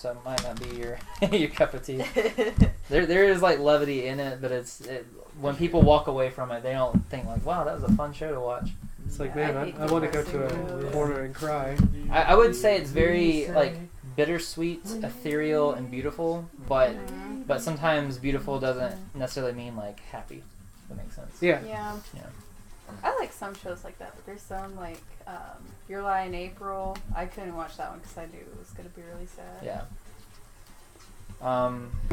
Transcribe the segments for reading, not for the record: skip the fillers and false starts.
so it might not be your your cup of tea. There is like levity in it, but when people walk away from it, they don't think like, wow, that was a fun show to watch. It's like, man, I want to go to a corner and cry. I would say it's very like bittersweet, ethereal, and beautiful, but sometimes beautiful doesn't necessarily mean like happy. If that makes sense. Yeah. I like some shows like that, but there's some like Your Lie in April. I couldn't watch that one because I knew it was going to be really sad. Yeah.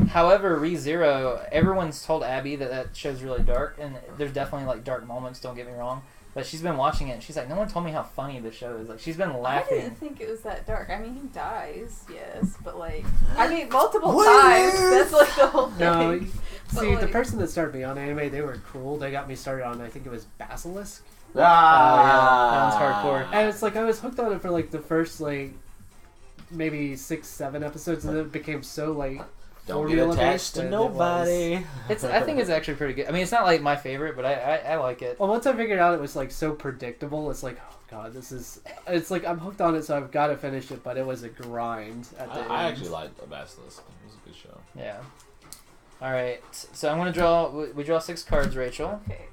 However, ReZero, everyone's told Abby that show's really dark, and there's definitely like dark moments. Don't get me wrong, but she's been watching it, and she's like, no one told me how funny the show is. Like, she's been laughing. I didn't think it was that dark. I mean, he dies, yes, but like, I mean, multiple times. That's like the whole thing. No, see, like, the person that started me on anime, they were cruel. They got me started on, I think it was Basilisk. Yeah, that one's hardcore. And it's like I was hooked on it for like the first like maybe 6-7 episodes, and then it became so like don't get attached to nobody. I think it's actually pretty good. I mean, it's not like my favorite, but I like it. Well, once I figured out it was like so predictable, it's like, oh god, it's like I'm hooked on it, so I've got to finish it. But it was a grind at the end. I actually liked Basilisk. It was a good show. Yeah. All right, so I'm gonna draw. We draw 6 cards, Rachel. Okay.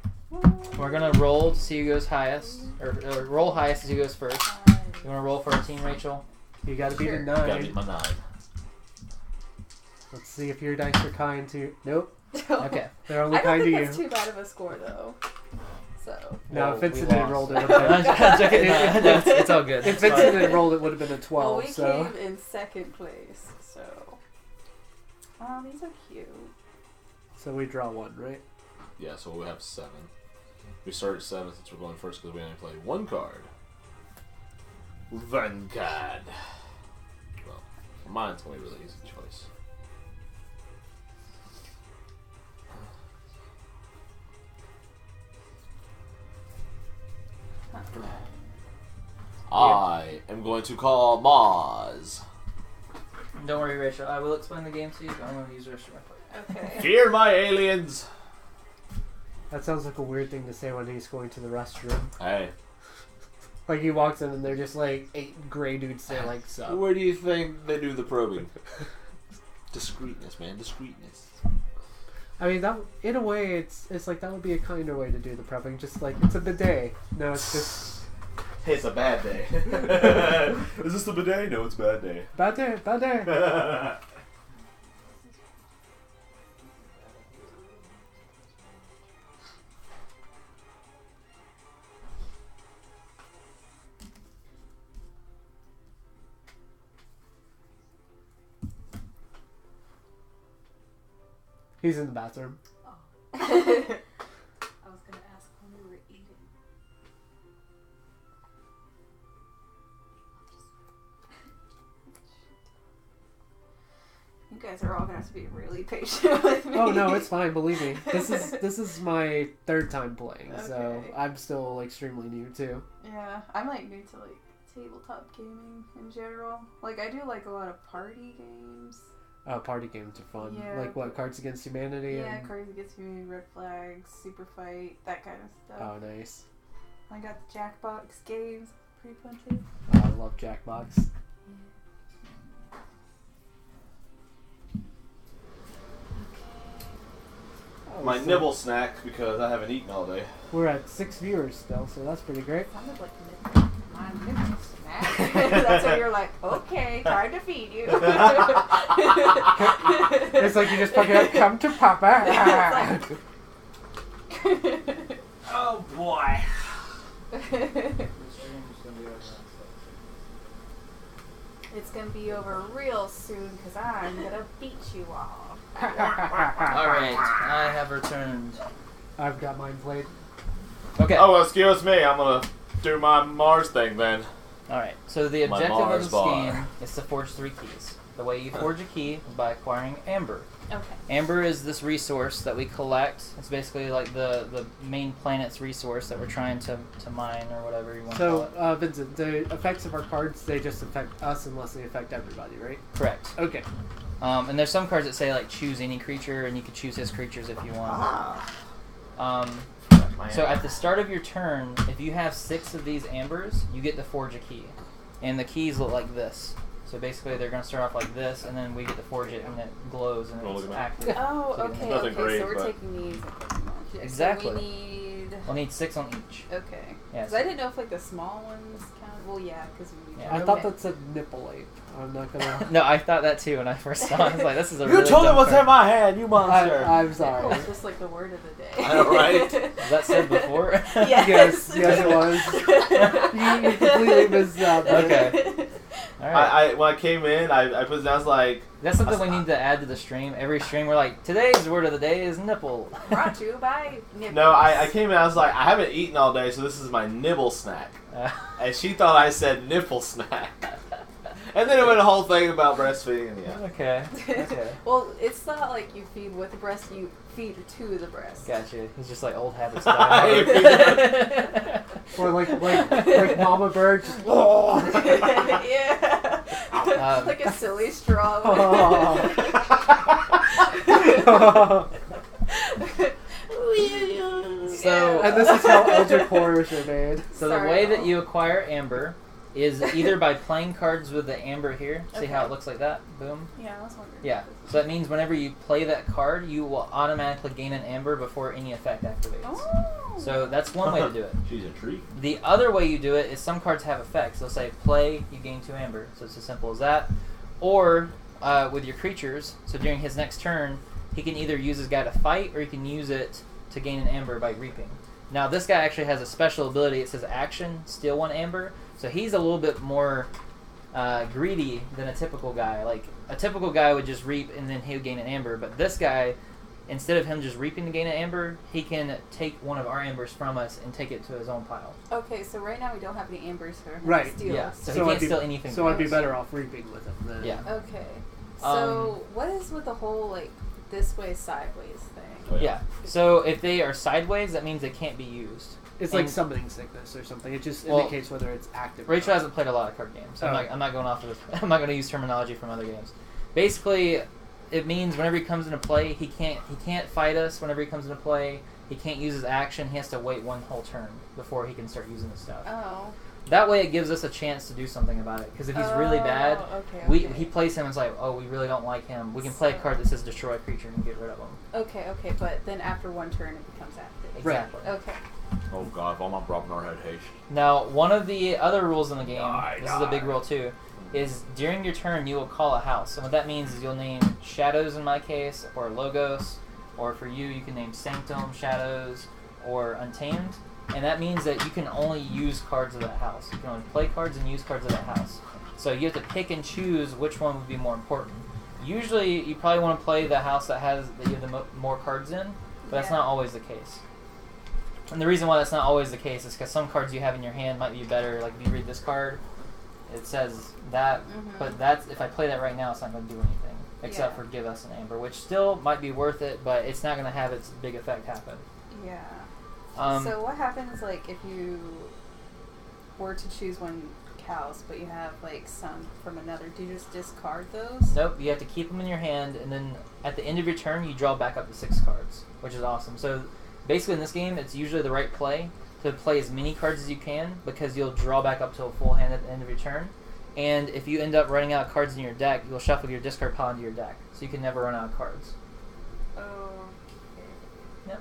We're gonna roll to see who goes highest, or roll highest to see who goes first. You wanna roll for our team, Rachel? You got to beat a 9. Gotta beat my 9. Let's see if your dice are kind to. Nope. Okay. They're only I don't kind to think you. that's too bad of a score, though. So. No, if Vincent we had lost. rolled it, would have been. It's all good. If Vincent had rolled, it would have been a 12. Well, we so. came in second place, so. Oh, these are cute. So we draw 1, right? Yeah, so we have 7. We start at 7 since we're going first because we only play 1 card. Vanguard. Well, mine's going to be a really easy choice. I am going to call Maz. Don't worry, Rachel. I will explain the game to you. I'm going to use the rest of my plate. Okay. Fear my aliens! That sounds like a weird thing to say when he's going to the restroom. Hey. Like he walks in and they're just like 8 gray dudes there like, sup. Where do you think they do the probing? Discreetness, man. Discreetness. I mean, that in a way, it's like that would be a kinder way to do the prepping. Just like, it's a bidet. No, it's just... Hey, it's a bad day. Is this the bidet? No, it's a bad day. Bad day, bad day. He's in the bathroom. Oh. I was going to ask when we were eating. You guys are all going to have to be really patient with me. Oh no, it's fine. Believe me. This is my 3rd time playing, so Okay. I'm still extremely new too. Yeah, I'm like new to like tabletop gaming in general. Like I do like a lot of party games. Party games are fun. Yeah. Like what? Cards Against Humanity. Yeah, and... Cards Against Humanity, Red Flags, Super Fight, that kind of stuff. Oh, nice. I got the Jackbox games, pretty fun too. Oh, I love Jackbox. My nibble snack because I haven't eaten all day. We're at 6 viewers still, so that's pretty great. Sounded like my nibble snack. That's when you're like, okay, time to feed you. It's like you just fucking up, come to Papa. Oh boy. It's gonna be over real soon because I'm gonna beat you all. Alright, I have returned. I've got mine played. Okay. Oh, excuse me. I'm gonna do my Mars thing then. Alright, so the My objective of Mars the bar. scheme is to forge 3 keys. The way you forge a key is by acquiring amber. Okay. Amber is this resource that we collect. It's basically like the main planet's resource that we're trying to mine or whatever you want to call So, it. Vincent, the effects of our cards, they just affect us unless they affect everybody, right? Correct. Okay. And there's some cards that say like choose any creature, and you can choose his creatures if you want. So at the start of your turn, if you have 6 of these ambers, you get to forge a key, and the keys look like this. So basically, they're going to start off like this, and then we get to forge it, and it glows, and Wanna it's look at active. Oh, So okay, Nothing okay. great, So we're but- taking these. And Exactly. So we need. We'll need 6 on each. Okay. Yeah, Because I didn't know if like the small ones count. Well, yeah, because we. Yeah. I thought that said nipple ape. I'm not gonna. No, I thought that too when I first saw it. I was like, this is a You really told me dumb what's card. in my hand, you monster. I'm Oh, sorry. it's just like the word of the day. I know, right? Was that said before? Yes. Yes, it was. you completely missed that. Okay. All right. I when I came in, I put down, I was like, That's something we need to add to the stream. Every stream, we're like, today's word of the day is nipple. Brought to you by Nipples. no, I came in, I was like, I haven't eaten all day, so this is my nibble snack. And she thought I said nipple snack. And then it went a whole thing about breastfeeding, and yeah. Okay. Okay. Well, it's not like you feed with the breast, you feed to the breast. Gotcha. He's just like old habits. I Or like Mama Bird. Just, Yeah. Like a silly straw. So- And this is how Eldritch Horrors are made. So Sorry, the way that Mom. you acquire amber is either by playing cards with the amber here. See how Okay. it looks like that? Boom. Yeah, I was wondering. Yeah. So that means whenever you play that card, you will automatically gain an amber before any effect activates. Oh. So that's one way to do it. She's intrigued. The other way you do it is some cards have effects. They'll say play, you gain 2 amber. So it's as simple as that. Or with your creatures, so during his next turn, he can either use his guy to fight or he can use it to gain an amber by reaping. Now this guy actually has a special ability. It says action, steal 1 amber. So he's a little bit more greedy than a typical guy. Like a typical guy would just reap and then he would gain an amber. But this guy, instead of him just reaping to gain an amber, he can take one of our ambers from us and take it to his own pile. Okay, so right now we don't have any ambers for him Right. to steal. Yeah. So, So he can't I'd be- steal anything. So from I'd be us. better off reaping with him then. Yeah. Okay. So what is with the whole like this way sideways thing? Oh, Yeah. So if they are sideways, that means they can't be used. It's like And- summoning sickness or something. It just Well, indicates whether it's active. or Rachel not. hasn't played a lot of card games. So Oh. I'm not going off of this. I'm not going to use terminology from other games. Basically, it means whenever he comes into play, he can't fight us. Whenever he comes into play, he can't use his action. He has to wait 1 whole turn before he can start using his stuff. Oh. That way, it gives us a chance to do something about it. Because if he's really bad, okay. he plays him and it's like, oh, we really don't like him. We can play a So- card that says destroy a creature and get rid of him. Okay, but then after 1 turn it becomes active. Right. Exactly. Okay. Oh god, if all my Brobnar had haste. Now, one of the other rules in the game, Die, this is a big die. rule too, is during your turn you will call a house. And what that means is you'll name Shadows in my case, or Logos, or for you, you can name Sanctum, Shadows, or Untamed. And that means that you can only use cards of that house. You can only play cards and use cards of that house. So you have to pick and choose which one would be more important. Usually, you probably want to play the house that you have the more cards in, but that's Yeah. not always the case. And the reason why that's not always the case is because some cards you have in your hand might be better. Like if you read this card, it says that, but that's if I play that right now, it's not going to do anything except Yeah. for give us an amber, which still might be worth it, but it's not going to have its big effect happen. Yeah. Um, So what happens like if you were to choose 1 cows, but you have like some from another? Do you just discard those? Nope, you have to keep them in your hand, and then at the end of your turn, you draw back up to 6 cards, which is awesome. So basically, in this game, it's usually the right play to play as many cards as you can because you'll draw back up to a full hand at the end of your turn. And if you end up running out of cards in your deck, you'll shuffle your discard pile into your deck, so you can never run out of cards. Okay.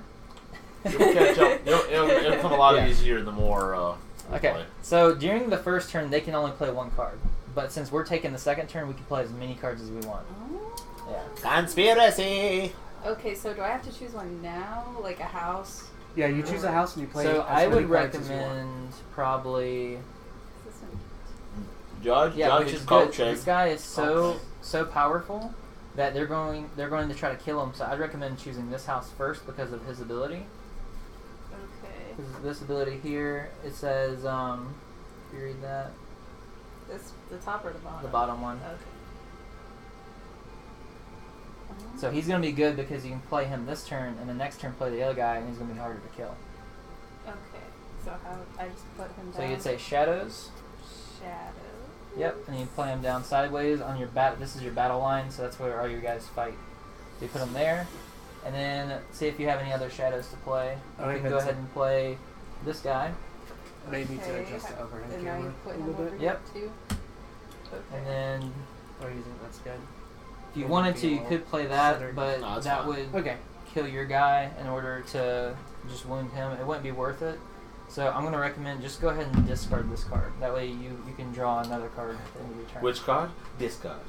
You'll catch up. It'll come a lot Yeah. easier the more. we Okay, play. so during the first turn, they can only play 1 card. But since we're taking the second turn, we can play as many cards as we want. Oh. Yeah. Conspiracy. Okay, so do I have to choose one now, like a house? Yeah, you choose a house and you play. So as I many would cards as you want. recommend probably... This one. Judge. Yeah, Judge which is is good. coaching. This guy is so powerful that they're going to try to kill him. So I'd recommend choosing this house first because of his ability. Okay. This ability here, it says, if you read that, This the top or the bottom? the bottom one. Okay. So he's going to be good because you can play him this turn, and the next turn play the other guy, and he's going to be harder to kill. Okay. So how I just put him down? So you'd say Shadows. Shadow. Yep, and you play him down sideways on your this is your battle line, so that's where all your guys fight. So you put them there, and then see if you have any other shadows to play. Oh, You can go ahead and play this guy. May need to Okay, adjust the overhead And now camera you put a him little over bit. here Yep. too. Okay. And then Or you think that's good? if you wanted to, you could play that, Centered. but No, that's that fine. would Okay. kill your guy in order to just wound him. It wouldn't be worth it. So I'm going to recommend just go ahead and discard this card. That way you can draw another card at the end of your turn. Which card? This card.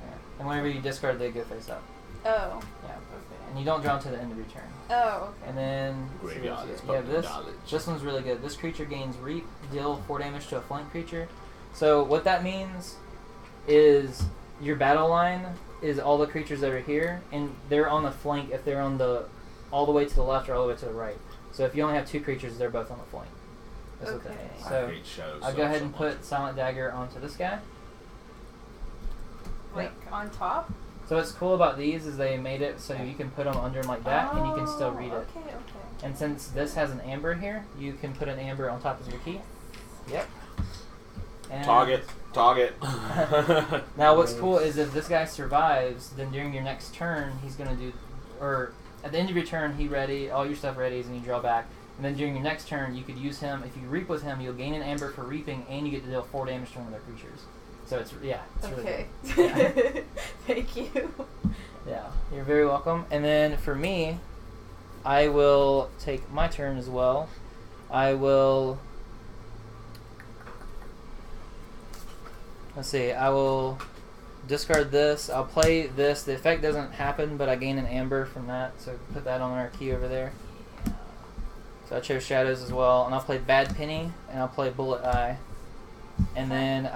Yeah. And whenever you discard, they go face up. Oh. Yeah. Okay. And you don't draw until the end of your turn. Oh, okay. And then Graveyard is yeah, public this knowledge. this one's really good. This creature gains Reap, deal 4 damage to a flank creature. So what that means is your battle line is all the creatures that are here, and they're on the flank if they're on the all the way to the left or all the way to the right. So if you only have 2 creatures, they're both on the flank. That's what that Okay. means. I So hate shadows. I'll go ahead and put Silent Dagger onto this guy. Like on top? So what's cool about these is they made it so you can put them under them like that, and you can still read it. Okay, okay. And since this has an amber here, you can put an amber on top of your key. Yep. And Target. Now what's cool is if this guy survives, then during your next turn, he's going to do, or at the end of your turn, he ready, all your stuff readies, and you draw back. And then during your next turn, you could use him. If you reap with him, you'll gain an amber for reaping, and you get to deal 4 damage to one of their creatures. So it's really Okay. good. Thank you. Yeah, you're very welcome. And then for me, I will take my turn as well. I will. Let's see. I will discard this. I'll play this. The effect doesn't happen, but I gain an amber from that. So put that on our key over there. So I chose Shadows as well, and I'll play Bad Penny, and I'll play Bullet Eye. And then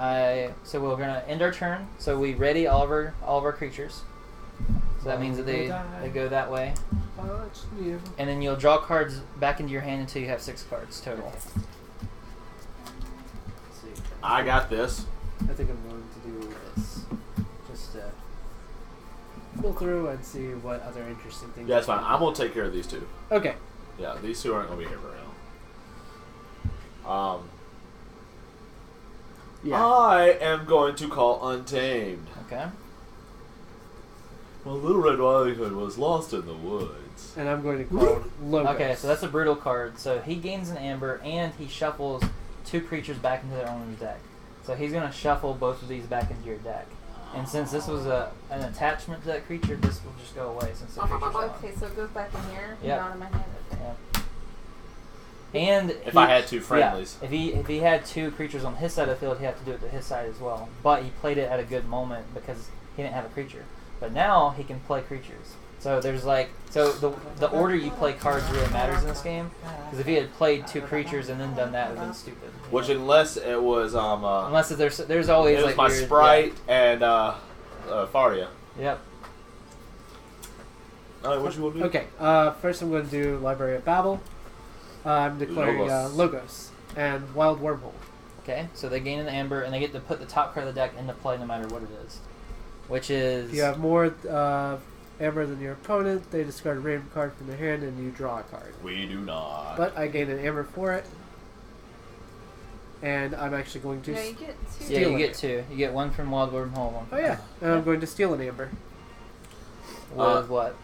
so we're gonna end our turn. So we ready all of our creatures. So that means that they go that way. And then you'll draw cards back into your hand until you have 6 cards total. Let's see. I got this. I think I'm going to do this. Just to pull through and see what other interesting things. Yeah, that's fine. I'm gonna take care of these 2. Okay. Yeah, these 2 aren't gonna be here very long. Yeah. I am going to call Untamed. Okay. My Little Red Riding Hood was lost in the woods. And I'm going to call Logos. Okay, so that's a brutal card. So he gains an amber, and he shuffles 2 creatures back into their own deck. So he's going to shuffle both of these back into your deck. And since this was an attachment to that creature, this will just go away since the creature's gone. Okay, so it goes back in here, Yep. not in my hand. Okay. Yeah. And If I had 2 friendlies. Yeah, if he had 2 creatures on his side of the field, he'd have to do it to his side as well. But he played it at a good moment because he didn't have a creature. But now he can play creatures. So there's the order you play cards really matters in this game. Because if he had played 2 creatures and then done that, it would have been stupid. Which, unless it was Unless there's always it was like my weird, Sprite and Faria. Yeah. Yep. Alright, what you want to do? Okay. First, I'm going to do Library of Babel. I'm declaring Logos. Logos and Wild Wormhole. Okay. So they gain an amber and they get to put the top card of the deck into play no matter what it is. Which is. If you have more amber than your opponent, they discard a random card from their hand and you draw a card. We do not. But I gain an amber for it. And I'm actually going to. No, you get 2. Yeah, you steal get it. 2. You get 1 from Wild Wormhole. 1 from Oh yeah, and I'm going to steal an amber. With what?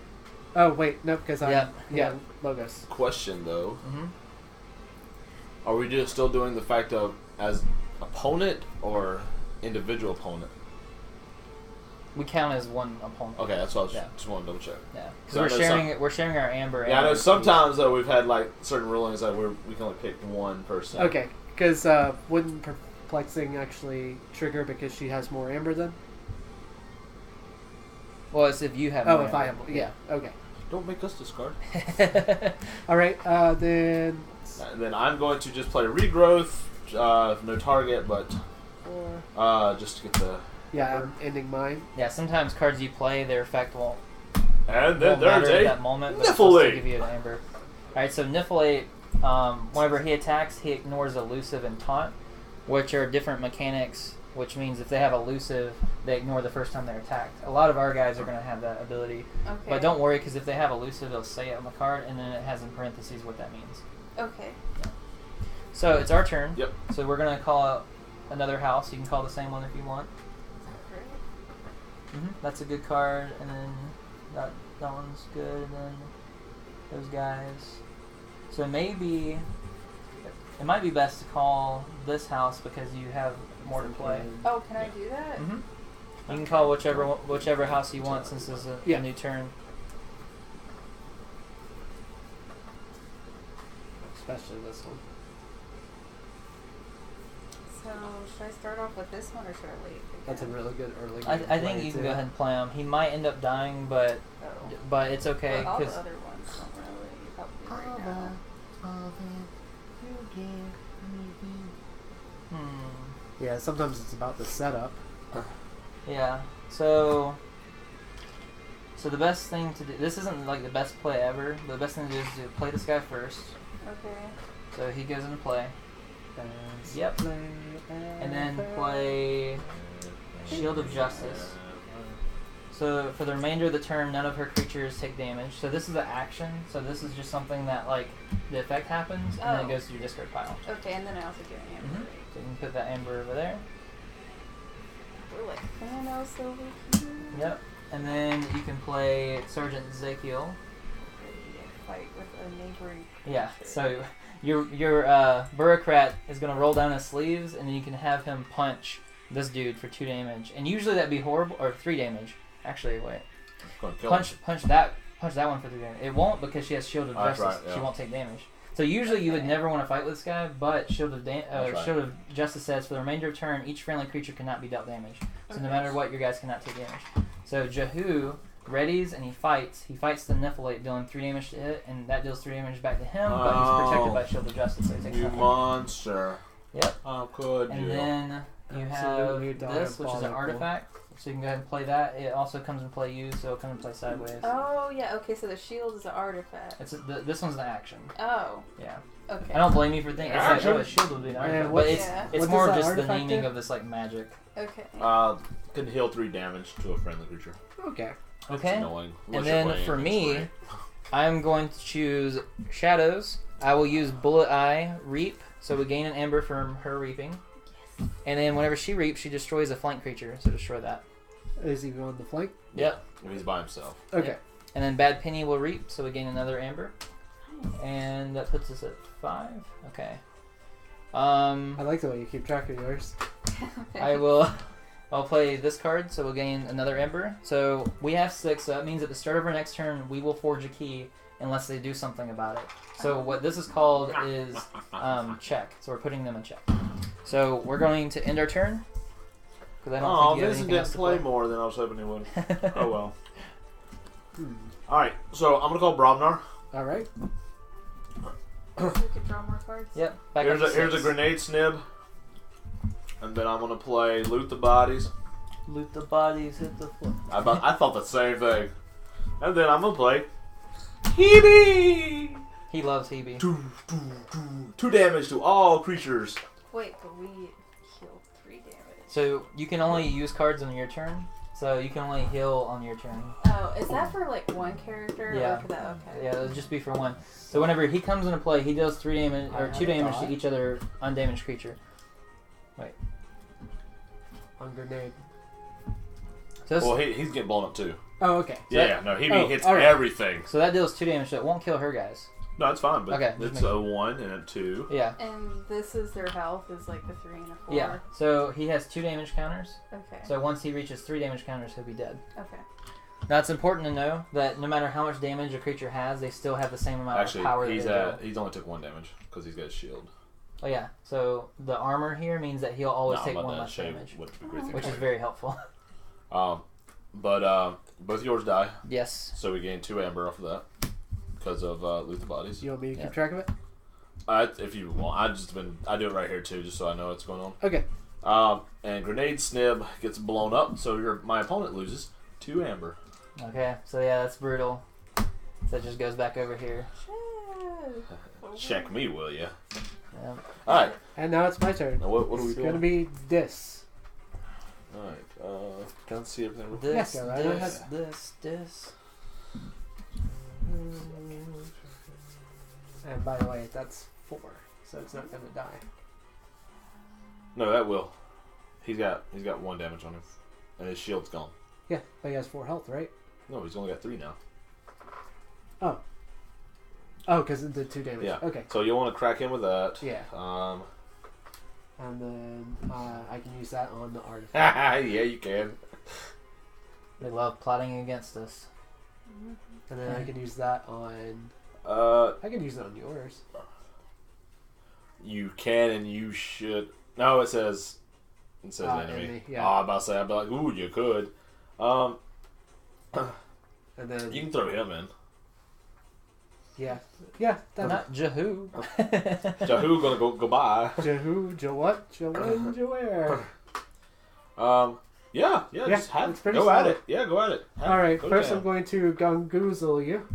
Oh wait, no, because I'm Yeah. Logos. Question though, Mm-hmm. are we just still doing the fact of as opponent or individual opponent? We count as 1 opponent. Okay, that's what I was Yeah. just want to double check. Yeah. So I Because know we're sharing our amber. Yeah, I know and sometimes though we've had like certain rulings that we can only pick 1 person. Okay, because wouldn't Perplexing actually trigger because she has more amber then? Well, it's if you have. Oh, more if I amber. have, yeah, okay. Don't make us discard. All right, then. And then I'm going to just play regrowth, no target, but just to get the. Yeah, I'm ending mine. Yeah, sometimes cards you play, their effect won't And then matter there's at a that moment, but it's supposed to Niflate. give you an amber. Alright, so Niflate, whenever he attacks, he ignores Elusive and Taunt, which are different mechanics, which means if they have Elusive, they ignore the first time they're attacked. A lot of our guys are going to have that ability. Okay. But don't worry, because if they have Elusive, they'll say it on the card, and then it has in parentheses what that means. Okay. So it's our turn. Yep. So we're going to call out another house. You can call the same one if you want. That's a good card, and then that one's good, and then those guys. So maybe it might be best to call this house because you have more to play. Oh, can I do that? Mm-hmm. You can call whichever house you want since it's a new turn. Especially this one. So, should I start off with this one or should I wait? That's a really good early game. I think you can go ahead and play him. He might end up dying, but it's okay. All the Cause other ones don't really help me right now. Yeah, sometimes it's about the setup. Yeah. So the best thing to do. This isn't like the best play ever. But the best thing to do is to play this guy first. Okay. So he goes into play. Yep. And then play Shield of Justice. So for the remainder of the turn, none of her creatures take damage. So this is an action. So this is just something that like the effect happens and then it goes to your discard pile. Okay, and then I also get an amber. Mm-hmm. So you can put that amber over there. We're like Thanos over here. Yep. And then you can play Sergeant Ezekiel. Fight with a neighboring creature. Yeah. So your bureaucrat is gonna roll down his sleeves, and then you can have him punch this dude for 2 damage. And usually that'd be horrible, or 3 damage. Actually, wait. Punch that one for 3 damage. It won't because she has Shield of Justice. Right, yeah. She won't take damage. So usually you would never want to fight with this guy, but Shield of Shield of Justice says for the remainder of turn, each friendly creature cannot be dealt damage. So no matter what, your guys cannot take damage. So Jehu readies and he fights. He fights the Nephalate, dealing 3 damage to it, and that deals 3 damage back to him. But he's protected by Shield of Justice, so he takes You nothing. monster. Yep. How could you? And then you have this, which is an artifact. So you can go ahead and play that. It also comes in play you, so it'll come and play sideways. Oh, yeah, okay, so the shield is an artifact. This one's an action. Oh. Yeah. Okay. I don't blame you for thinking. It's like, oh, a shield would be an artifact. But it's what more does that just the artifact naming do? of this like magic. Okay. Can heal 3 damage to a friendly creature. Okay. Okay. It's annoying. And then for me, I'm going to choose Shadows. I will use Bullet Eye Reap, so we gain an amber from her reaping. Yes. And then whenever she reaps, she destroys a flank creature, so destroy that. Is he on the flank? Yep. If he's by himself. Okay. Yep. And then Bad Penny will reap, so we gain another amber. And that puts us at 5. Okay. I like the way you keep track of yours. I'll play this card, so we'll gain another ember. So we have 6, so that means at the start of our next turn, we will forge a key unless they do something about it. So what this is called is check. So we're putting them in check. So we're going to end our turn. Because I don't think you have Vincent anything else didn't to play more than I was hoping he would. Oh well. Alright, so I'm going to call Bromnar. Alright. So we could draw more cards? Yep. Back Here's up to a 6. grenade snib. And then I'm going to play Loot the Bodies. Loot the bodies, hit the floor. I thought the same thing. And then I'm going to play Hebe! He loves Hebe. 2 damage to all creatures. Wait, but we healed 3 damage. So you can only use cards on your turn. So you can only heal on your turn. Oh, is that for like one character? Yeah. Or for that? Okay. Yeah, it'll just be for one. So whenever he comes into play, he deals 3 damage or 2 damage to each other undamaged creature. Wait. On grenade. So, Well, he's getting blown up too. Oh, okay. Yeah, no, Hebe hits alright. everything. so that deals 2 damage, so it won't kill her guys. No, it's fine, but Okay, it's a 1 and a 2. Yeah. And this is their health is like a 3 and a 4. Yeah. So he has 2 damage counters. Okay. So once he reaches 3 damage counters, he'll be dead. Okay. Now it's important to know that no matter how much damage a creature has, they still have the same amount of power. Actually, he's only took 1 damage because he's got a shield. Oh yeah. So the armor here means that he'll always take 1 less show you damage, what the great thing which is for very helpful. But both yours die, Yes. so we gain 2 amber off of that because of Loot the Bodies. You want me to Yeah. keep track of it? If you want, I do it right here too, just so I know what's going on. Okay. And Grenade Snib gets blown up, so my opponent loses 2 amber. Okay. So yeah, that's brutal. So that just goes back over here. Check me, will ya? Yeah. All right. And now it's my turn. Now what are we It's doing? gonna be this. All right. Can I see everything? Real This, Yeah, right. this. And by the way, that's 4, so it's not gonna die. No, that will. He's got 1 damage on him, and his shield's gone. Yeah, but he has 4 health, right? No, he's only got 3 now. Oh, because it did 2 damage. Yeah. Okay. So you want to crack in with that. Yeah. And then I can use that on the artifact. Yeah, you can. They love plotting against us. And then I can use that on... I can use it on yours. You can and you should. No, it says enemy. Yeah. Oh, I'm about to say, I'd be like, ooh, you could. And then... You can throw him in. Yeah. Not Jehu. Jahu gonna go by. Jehu, what? Jawin, Jaware. Yeah, Yeah, just have it's pretty go at solid. it. Yeah, go at it. Alright, Go first down. I'm going to gungoozle you.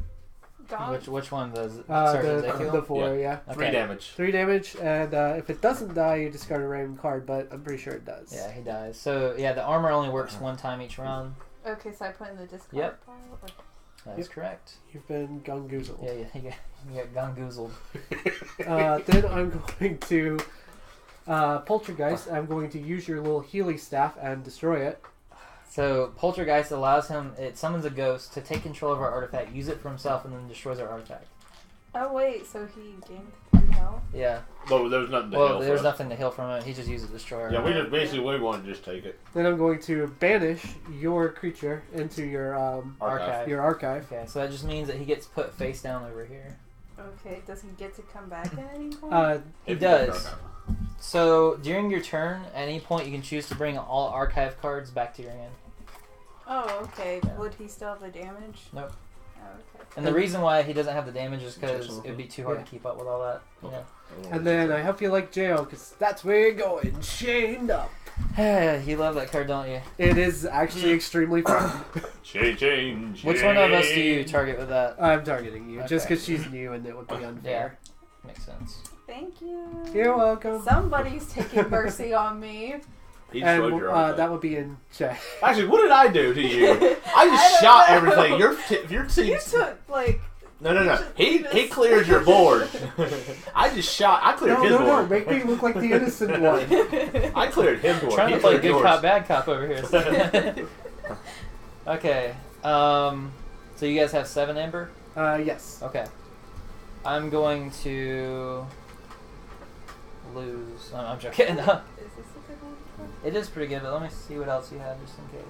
Gone. Which one? The Sergeant Ezekiel? The 4, yeah. 3 damage. 3 damage, and if it doesn't die, you discard a random card, but I'm pretty sure it does. Yeah, he dies. So, yeah, the armor only works one time each round. Okay, so I put in the discard Yep. pile. Or... That's correct. You've been gungoozled. Yeah, you got gongoozled. Then I'm going to Poltergeist. I'm going to use your little Healy staff and destroy it. So, Poltergeist allows him, it summons a ghost to take control of our artifact, use it for himself, and then destroys our artifact. Oh wait, so he gained 3 health. Yeah. Well, there's nothing to Well, heal there's for. nothing to heal from it. He just uses destroyer. Yeah, we just basically want to just take it. Then I'm going to banish your creature into your Archive. your archive. Okay, so that just means that he gets put face down over here. Okay, does he get to come back at any point? He does. So, during your turn, at any point, you can choose to bring all archive cards back to your hand. Oh, okay. Yeah. Would he still have the damage? Nope. Oh, okay. And the reason why he doesn't have the damage is because Just- it would be too hard to keep up with all that. You know? And then I hope you like jail, because that's where you're going, chained up. You love that card, don't you? It is actually extremely fun. Change. Which one of us do you target with that? I'm targeting you, just Okay. because she's new and it would be unfair. Makes sense. Thank you. You're welcome. Somebody's taking mercy on me. He And destroyed your artifact. that would be in check. Actually, what did I do to you? I just don't shot know. everything. Your team. You took like. No. He cleared your board. I cleared his No, board. make me look like the innocent one. I cleared his board. Trying He to play cleared good yours. cop, bad cop over here. Okay. So you guys have 7 amber? Yes. Okay. I'm going to lose. I'm joking. Is this a good one? It is pretty good, but let me see what else you have just in case.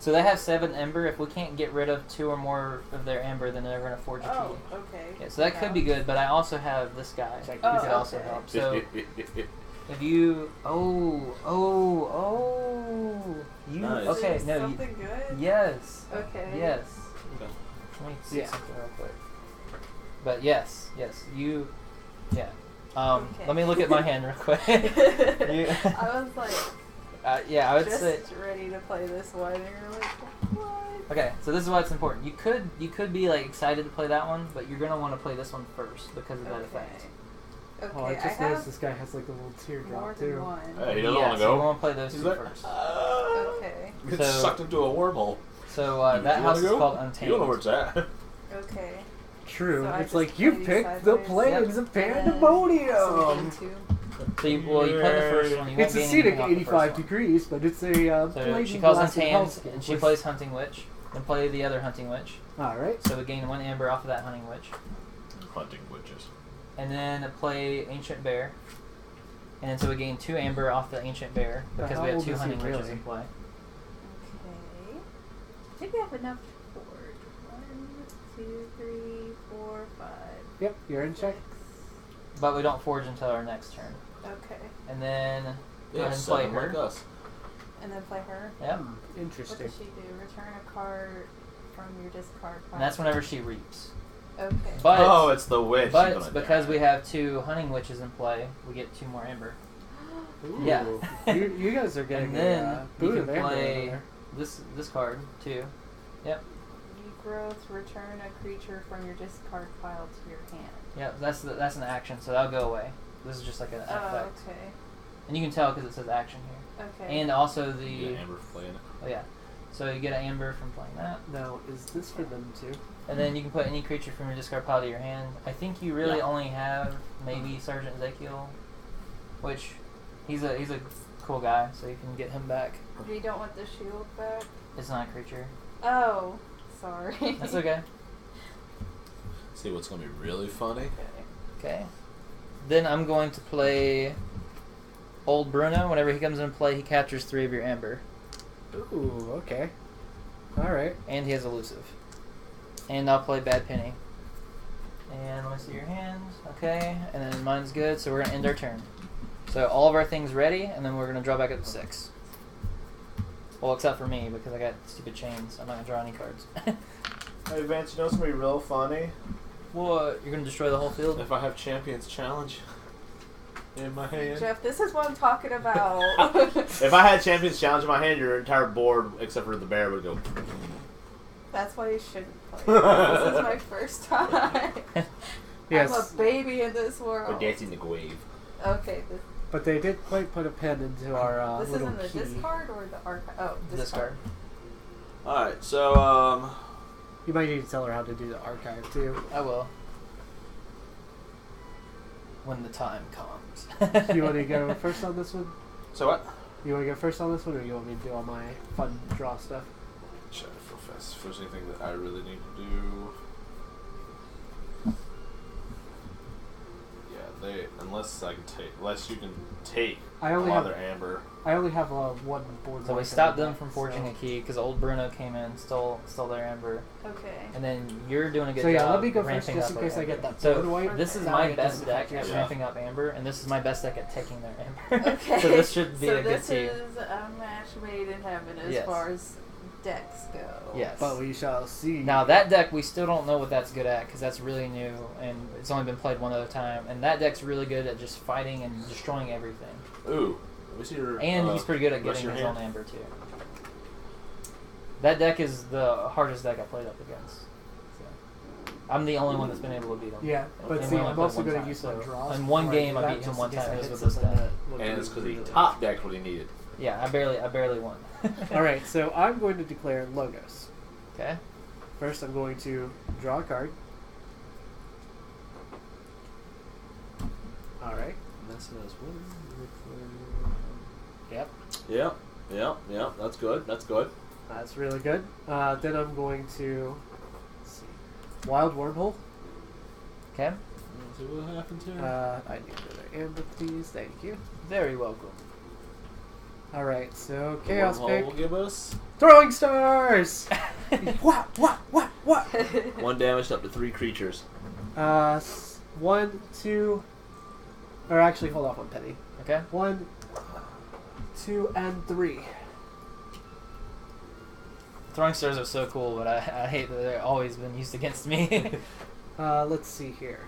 So they have 7 ember. If we can't get rid of 2 or more of their ember, then they're going to forge a Oh, key. okay. Yeah, so that could be good, but I also have this guy. Who Oh, could also okay. help. So if you... Oh. You... Nice. Okay, no. Something good? Yes. Okay. Yes. Okay. Let me see Yeah. something real quick. But yes. You... Yeah. Okay. Let me look at my hand real quick. I was like, Yeah, I would just say... ready to play this one, and you're like, what? Okay, so this is why it's important. You could be like excited to play that one, but you're gonna want to play this one first because of that effect. Okay, Oh, I I just have noticed this guy has like a little more teardrop than too. one. Hey, he doesn't Yeah, want to so you go. want to play those He's 2 like, first. Okay. Gets So- sucked into a wormhole. So You that house wanna is go? called You Untamed. don't know where it's at. Okay. True. So I it's just like you play these picked the sideways? plagues of So we pandemonium. gain 2. So you play the first one. You won't It's a gain scenic anything off the first 85 one. degrees, but it's a So plague she calls blasted Untamed, hellscape and she with- plays Hunting Witch, and play the other Hunting Witch. Alright. So we gain 1 amber off of that Hunting Witch. Hunting witches. And then play Ancient Bear. And then so we gain 2 amber off the Ancient Bear, because how we have old 2 is he Hunting Witches really? in play. Okay. I think I have enough to forward. 1, 2, 3, 4, 5. Yep, you're in check. 6. But we don't forge until our next turn. Okay. And then go Yeah, ahead and play 7 like her. us. And then play her. Yeah. What Interesting. does she do? Return a card from your discard pile. And that's whenever she reaps. Okay. But Oh, it's the witch. She's but gonna because die. we have 2 Hunting Witches in play, we get 2 more amber. Ooh. Yeah. you guys are getting And then a you boot can of amber play over this card too. Yep. You growth, return a creature from your discard pile to your hand. Yep. That's an action, so that'll go away. This is just like an Oh, effect, okay. and you can tell because it says action here. Okay. And also You the get Amber playing it. oh yeah, so you get an amber from playing that, there. Now, is this for them too? and then you can put any creature from your discard pile to your hand. I think you really Yeah. only have maybe Sergeant Ezekiel, which he's a cool guy, so you can get him back. You don't want the shield back? It's not a creature. Oh, sorry. That's okay. See what's gonna be really funny? Okay. Then I'm going to play Old Bruno, whenever he comes into play, he captures 3 of your amber. Ooh, okay. Alright. And he has elusive. And I'll play Bad Penny. And let me see your hand. Okay, and then mine's good, so we're going to end our turn. So all of our things ready, and then we're going to draw back up to 6. Well, except for me, because I got stupid chains. I'm not going to draw any cards. Hey, Vance, you know what's going to be real funny? What? You're going to destroy the whole field? If I have Champions Challenge in my hand. Jeff, this is what I'm talking about. If I had Champions Challenge in my hand, your entire board, except for the bear, would go. That's why you shouldn't play. This is my first time. Yes. I'm a baby in this world. But that's in the grave. Okay, But they did quite put a pen into our this is little in the key. discard or the archive? Oh, Discard. Alright, so, You might need to tell her how to do the archive too. I will. When the time comes. You want to go first on this one? So what? You want to go first on this one, or you want me to do all my fun draw stuff? Check real fast if there's anything that I really need to do. Yeah, unless you can take I only another have amber. I only have one board. So we stopped them from forging a key because old Bruno came in, stole their amber, Okay. and then you're doing a good So yeah, job. let me go first ramping just up in case our I get amber. that So board white. this is Now my I get best to deck fuck at you. ramping up amber, and this is my best deck at taking their amber. Okay. So this should be so a good this team. is a match made in heaven as Yes. far as decks go. Yes. But we shall see. Now that deck, we still don't know what that's good at because that's really new and it's only been played one other time. And that deck's really good at just fighting and destroying everything. Ooh, let me see your. And he's pretty good at rest getting of his your own hand. amber too. That deck is the hardest deck I played up against. So, I'm the only one that's been able to beat him. Yeah, but And see, we only I'm played also one going to time, use my so draws. in one before I game, do I that, beat him just one in case time, I it was hit with this something deck. that would And be it's because he really- top decked what he needed. Yeah, I barely won. All right, so I'm going to declare logos. Okay. First, I'm going to draw a card. All right. Yep. Yeah. That's good. That's really good. Then I'm going to let's see, Wild Wormhole. Okay. Let's see what happens here. I need another amber, please. Thank you. Very welcome. All right, so Chaos Wormhole pick. will give us Throwing stars. What? 1 damage to up to 3 creatures. 1, 2, or actually, hold off on Penny. Okay. 1, 2, and 3. Throwing stars are so cool, but I hate that they've always been used against me. Let's see here.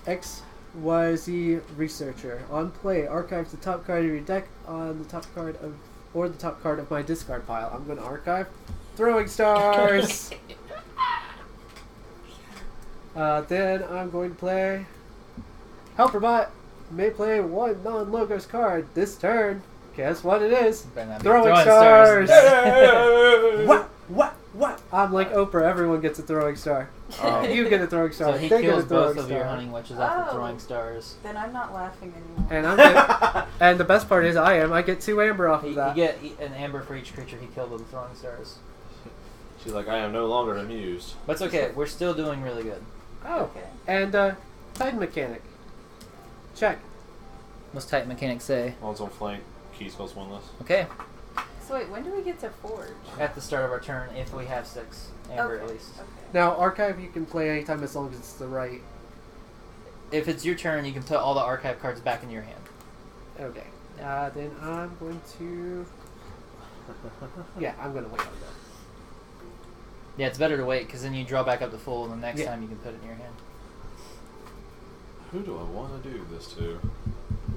XYZ Researcher. On play, archive the top card of your deck on the top card of, or the top card of my discard pile. I'm going to archive Throwing Stars. Then I'm going to play Helperbot. May play 1 non-logos card this turn. Guess what it is? Better not be Throwing stars. What? I'm like Oprah. Everyone gets a throwing star. You get a throwing star. So he they get a kills throwing both of your star. hunting witches after Oh. throwing stars. Then I'm not laughing anymore. And I'm good. And the best part is I get 2 amber off You of that. get an amber for each creature he killed with the throwing stars. She's like, I am no longer amused. But it's okay. We're still doing really good. Oh, Okay. and Titan Mechanic. Check. What's Titan Mechanic say? On its own flank, key spells 1 less. Okay. So wait, when do we get to Forge? At the start of our turn, if we have 6 amber Okay. at least. Okay. Now archive you can play anytime as long as it's the right. If it's your turn, you can put all the archive cards back in your hand. Okay. Then I'm going to. Yeah, I'm going to wait on that. Yeah, it's better to wait because then you draw back up to full, and the next Yeah. time you can put it in your hand. Who do I want to do this to?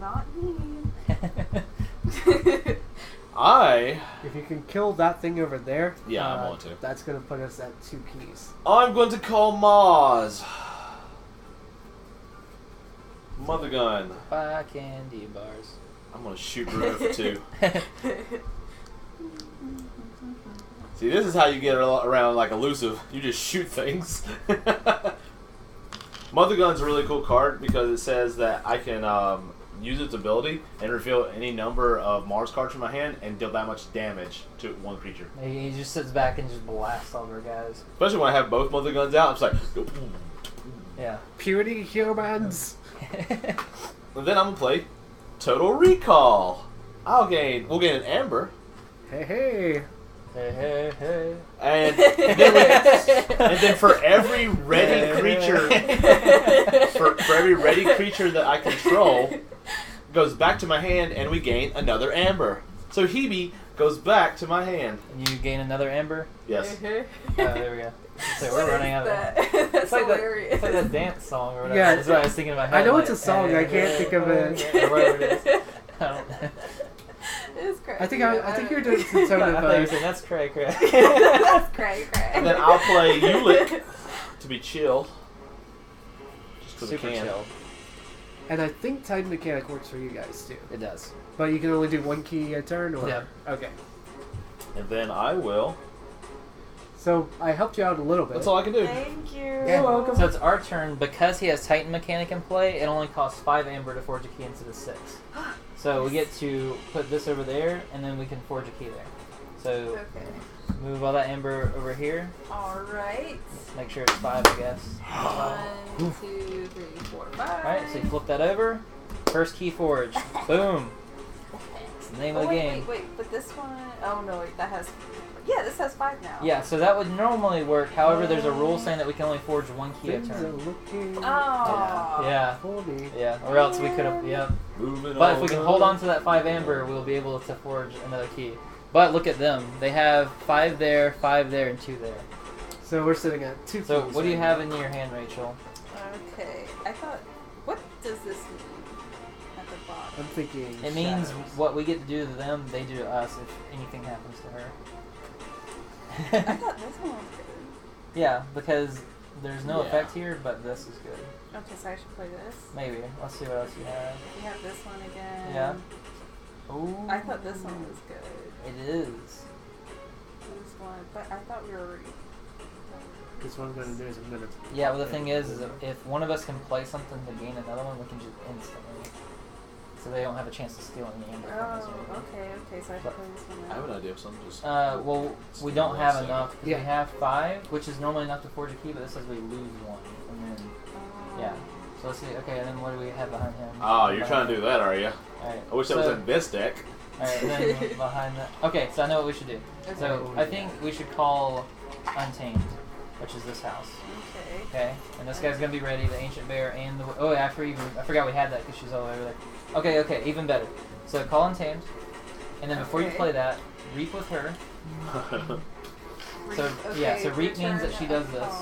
Not me. If you can kill that thing over there, Yeah, I want to. That's going to put us at 2 keys. I'm going to call Mars. Mother gun. 5 candy bars. I'm going to shoot Bruno for 2. See, this is how you get around like elusive. You just shoot things. Mother Gun's a really cool card because it says that I can use its ability and reveal any number of Mars cards from my hand and deal that much damage to 1 creature. He just sits back and just blasts all their guys. Especially when I have both Mother Guns out, I'm just like... Yeah. Puny humans. And then I'm gonna play Total Recall. We'll gain an amber. Hey, hey. Hey, hey, hey. And then for every ready creature, for every ready creature that I control, goes back to my hand, and we gain another amber. So Hebe goes back to my hand. And you gain another amber? Yes. Oh, there we go. So we're running out of it. That's It's like hilarious. it's like that dance song or whatever. Yeah, That's what I was thinking in my head. I know like, it's a song, I can't think of it. Or whatever it is. I don't It's crazy. I think you're doing some sort I of. thought you were saying that's cray cray. That's cray cray. And then I'll play Ulick to be chill. Just 'cause I Super can. chill. And I think Titan Mechanic works for you guys too. It does. But you can only do one key a turn, or Yeah. okay. And then I will. So I helped you out a little bit. That's all I can do. Thank you. You're welcome. So it's our turn. Because he has Titan Mechanic in play, it only costs 5 amber to forge a key instead of 6. So we get to put this over there, and then we can forge a key there. So Okay. move all that amber over here. All right. Make sure it's 5, I guess. 1, 2, 3, 4, 5. Alright, so you flip that over. First KeyForge. Boom. It's the name of the game. Wait, but this one. Oh no, wait, that has. Yeah, this has 5 now. Yeah, so that would normally work. However, there's a rule saying that we can only forge 1 key a Things are turn. looking Oh. Yeah. for me. Yeah, or else we could have. Yeah. Moving But if on we can hold on to that 5 amber, we'll be able to forge another key. But look at them. They have 5 there, 5 there, and 2 there. So we're sitting at 2 So keys what do you right have now. in your hand, Rachel? Okay. I thought. What does this mean at the bottom? I'm thinking. It means shadows. what we get to do to them, they do to us if anything happens to her. I thought this one was good. Yeah, because there's no Yeah. effect here, but this is good. Okay, so I should play this. Maybe. Let's see what else you have. You have this one again. Yeah. Ooh. I thought this one was good. It is. This one, but I thought we were already. This one I'm going to do is a minute. Yeah, well the thing is if one of us can play something to gain another one, we can just instantly. So they don't have a chance to steal any amber from us or anything. Oh, okay, so I should play this one I now. have an idea of something. Just Well, we don't have enough. 'Cause Yeah. We have 5, which is normally enough to forge a key, but this says we lose 1. And then, yeah. So let's see. Okay, and then what do we have behind him? oh, you're trying to do that, are you? Alright. I wish that was in this deck. Alright, and then behind that. Okay, so I know what we should do. So I think we should call Untamed, which is this house. Okay. Okay, and this guy's gonna be ready. The Ancient Bear and the I forgot we had that because she's all over there. Okay, even better. So call Untamed, and then before you Okay. play that, reap with her. So yeah, so reap means that she does this.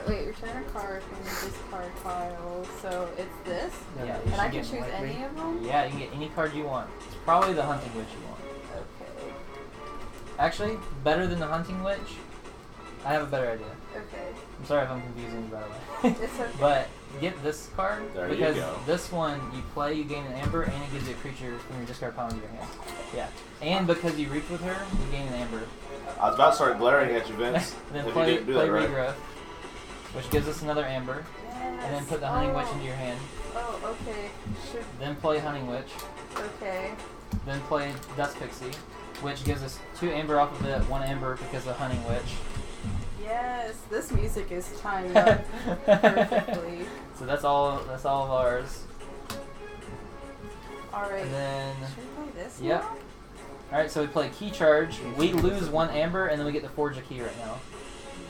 Wait, return a card from the discard pile. So it's this, Yeah, you and I should can get choose like any me. of them. Yeah, you can get any card you want. It's probably the Hunting Witch you want. Okay. Actually, better than the Hunting Witch. I have a better idea. Okay. I'm sorry if I'm confusing you, by the way. It's okay. But get this card There you because go. this one you play, you gain an amber, and it gives you a creature from your discard pile into your hand. Yeah, and because you reaped with her, you gain an amber. I was about to start glaring at you, Vince. And then if play you didn't do play that right. Regrowth, which gives us another amber, Yes. and then put the Hunting Witch into your hand. Oh, okay. Should. Then play Hunting Witch. Okay. Then play Dust Pixie, which gives us 2 amber off of it, 1 amber because of Hunting Witch. Yes, this music is timed up perfectly. So that's all of ours. Alright. And then Should we play this Yep. now? alright, so we play Key Charge. We lose 1 amber and then we get to forge a key right now.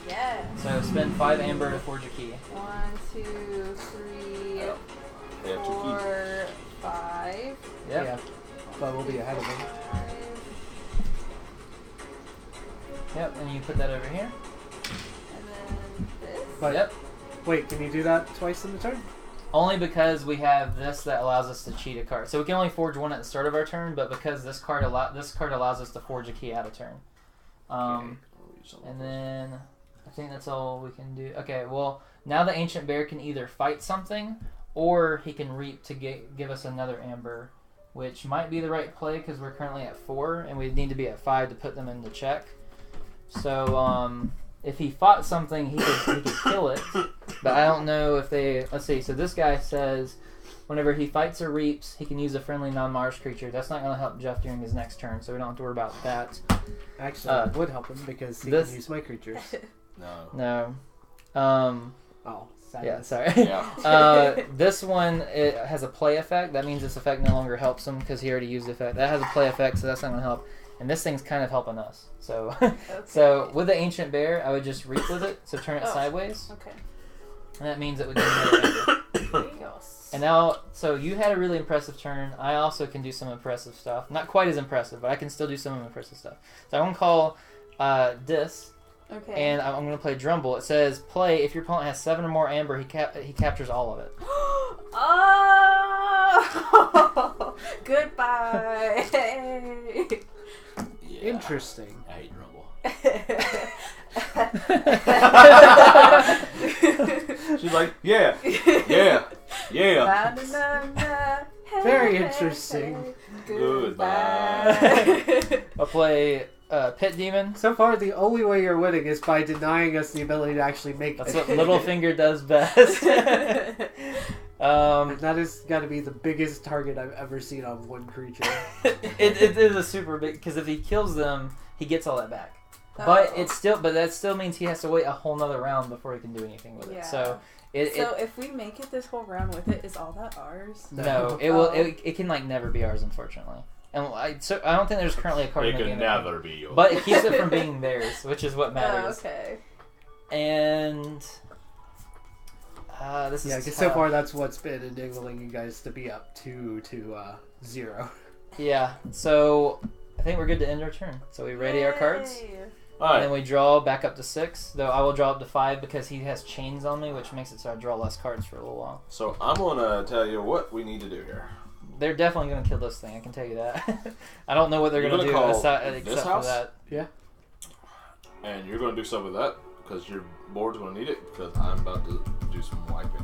Yes. So spend 5 amber to forge a key. 1, 2, 3, They have 2 keys. 4, 5. Yep. Yeah. But we'll be ahead of them. 5. Yep, and you put that over here. And then this. But Yep. wait, can you do that twice in the turn? Only because we have this that allows us to cheat a card. So we can only forge 1 at the start of our turn, but because this card allows us to forge a key out of turn. And then I think that's all we can do. Okay, well now the Ancient Bear can either fight something or he can reap to give us another amber, which might be the right play because we're currently at 4 and we need to be at 5 to put them into check. So if he fought something, he could kill it, but I don't know if they. Let's see. So this guy says, whenever he fights or reaps, he can use a friendly non-Mars creature. That's not going to help Jeff during his next turn, so we don't have to worry about that. Actually, it would help him because he this- can use my creatures. No. No. Oh, Yeah, sorry. Yeah. This one, it has a play effect. That means this effect no longer helps him because he already used the effect. That has a play effect, so that's not going to help. And this thing's kind of helping us. So, so with the Ancient Bear, I would just reap with it. So turn it sideways. Okay. And that means it would give me another member. There you go. And now, so you had a really impressive turn. I also can do some impressive stuff. Not quite as impressive, but I can still do some impressive stuff. So I'm going to call this. Okay. And I'm going to play Drumble. It says, play, if your opponent has 7 or more amber, he captures all of it. Oh! Goodbye. Yeah. Interesting. I hate Rumble. She's like, yeah. Very interesting. Goodbye. I'll play Pit Demon. So far, the only way you're winning is by denying us the ability to actually make That's it. what Littlefinger does best. And that has got to be the biggest target I've ever seen on one creature. it is a super big, because if he kills them, he gets all that back. But that still means he has to wait a whole nother round before he can do anything with it. Yeah. So if we make it this whole round with it, is all that ours? no, it will. It can like never be ours, unfortunately. And I don't think there's currently a card It in the can game. never be yours. But it keeps it from being theirs, which is what matters. Okay. And this is because so far that's what's been enabling you guys to be up 2 to 0. Yeah. So I think we're good to end our turn. So we ready our cards. Yay. All And right. then we draw back up to 6, though I will draw up to 5 because he has chains on me, which makes it so I draw less cards for a little while. So I'm gonna tell you what we need to do here. They're definitely going to kill this thing, I can tell you that. I don't know what they're You're going to do gonna call except this for house? that. Yeah. And you're gonna do something with that because your board's gonna need it because I'm about to do some wiping.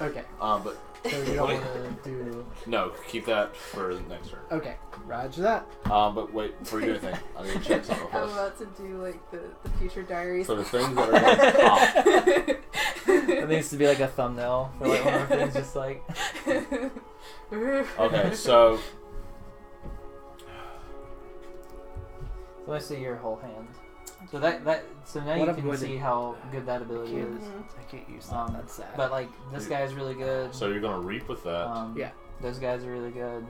Okay. But So you don't want to do... no, keep that for the next turn. Okay. Roger that. But wait, before you do anything, I'm gonna check something I'm first. about to do like the future diaries. So the things that are going to pop. It needs to be like a thumbnail for like one of our things, just like... Okay, so So let's see your whole hand. So so now What you I'm can going see to- how good that ability is. I can't use that. That's sad. But like this guy's really good. you're gonna reap with that. Yeah. Those guys are really good.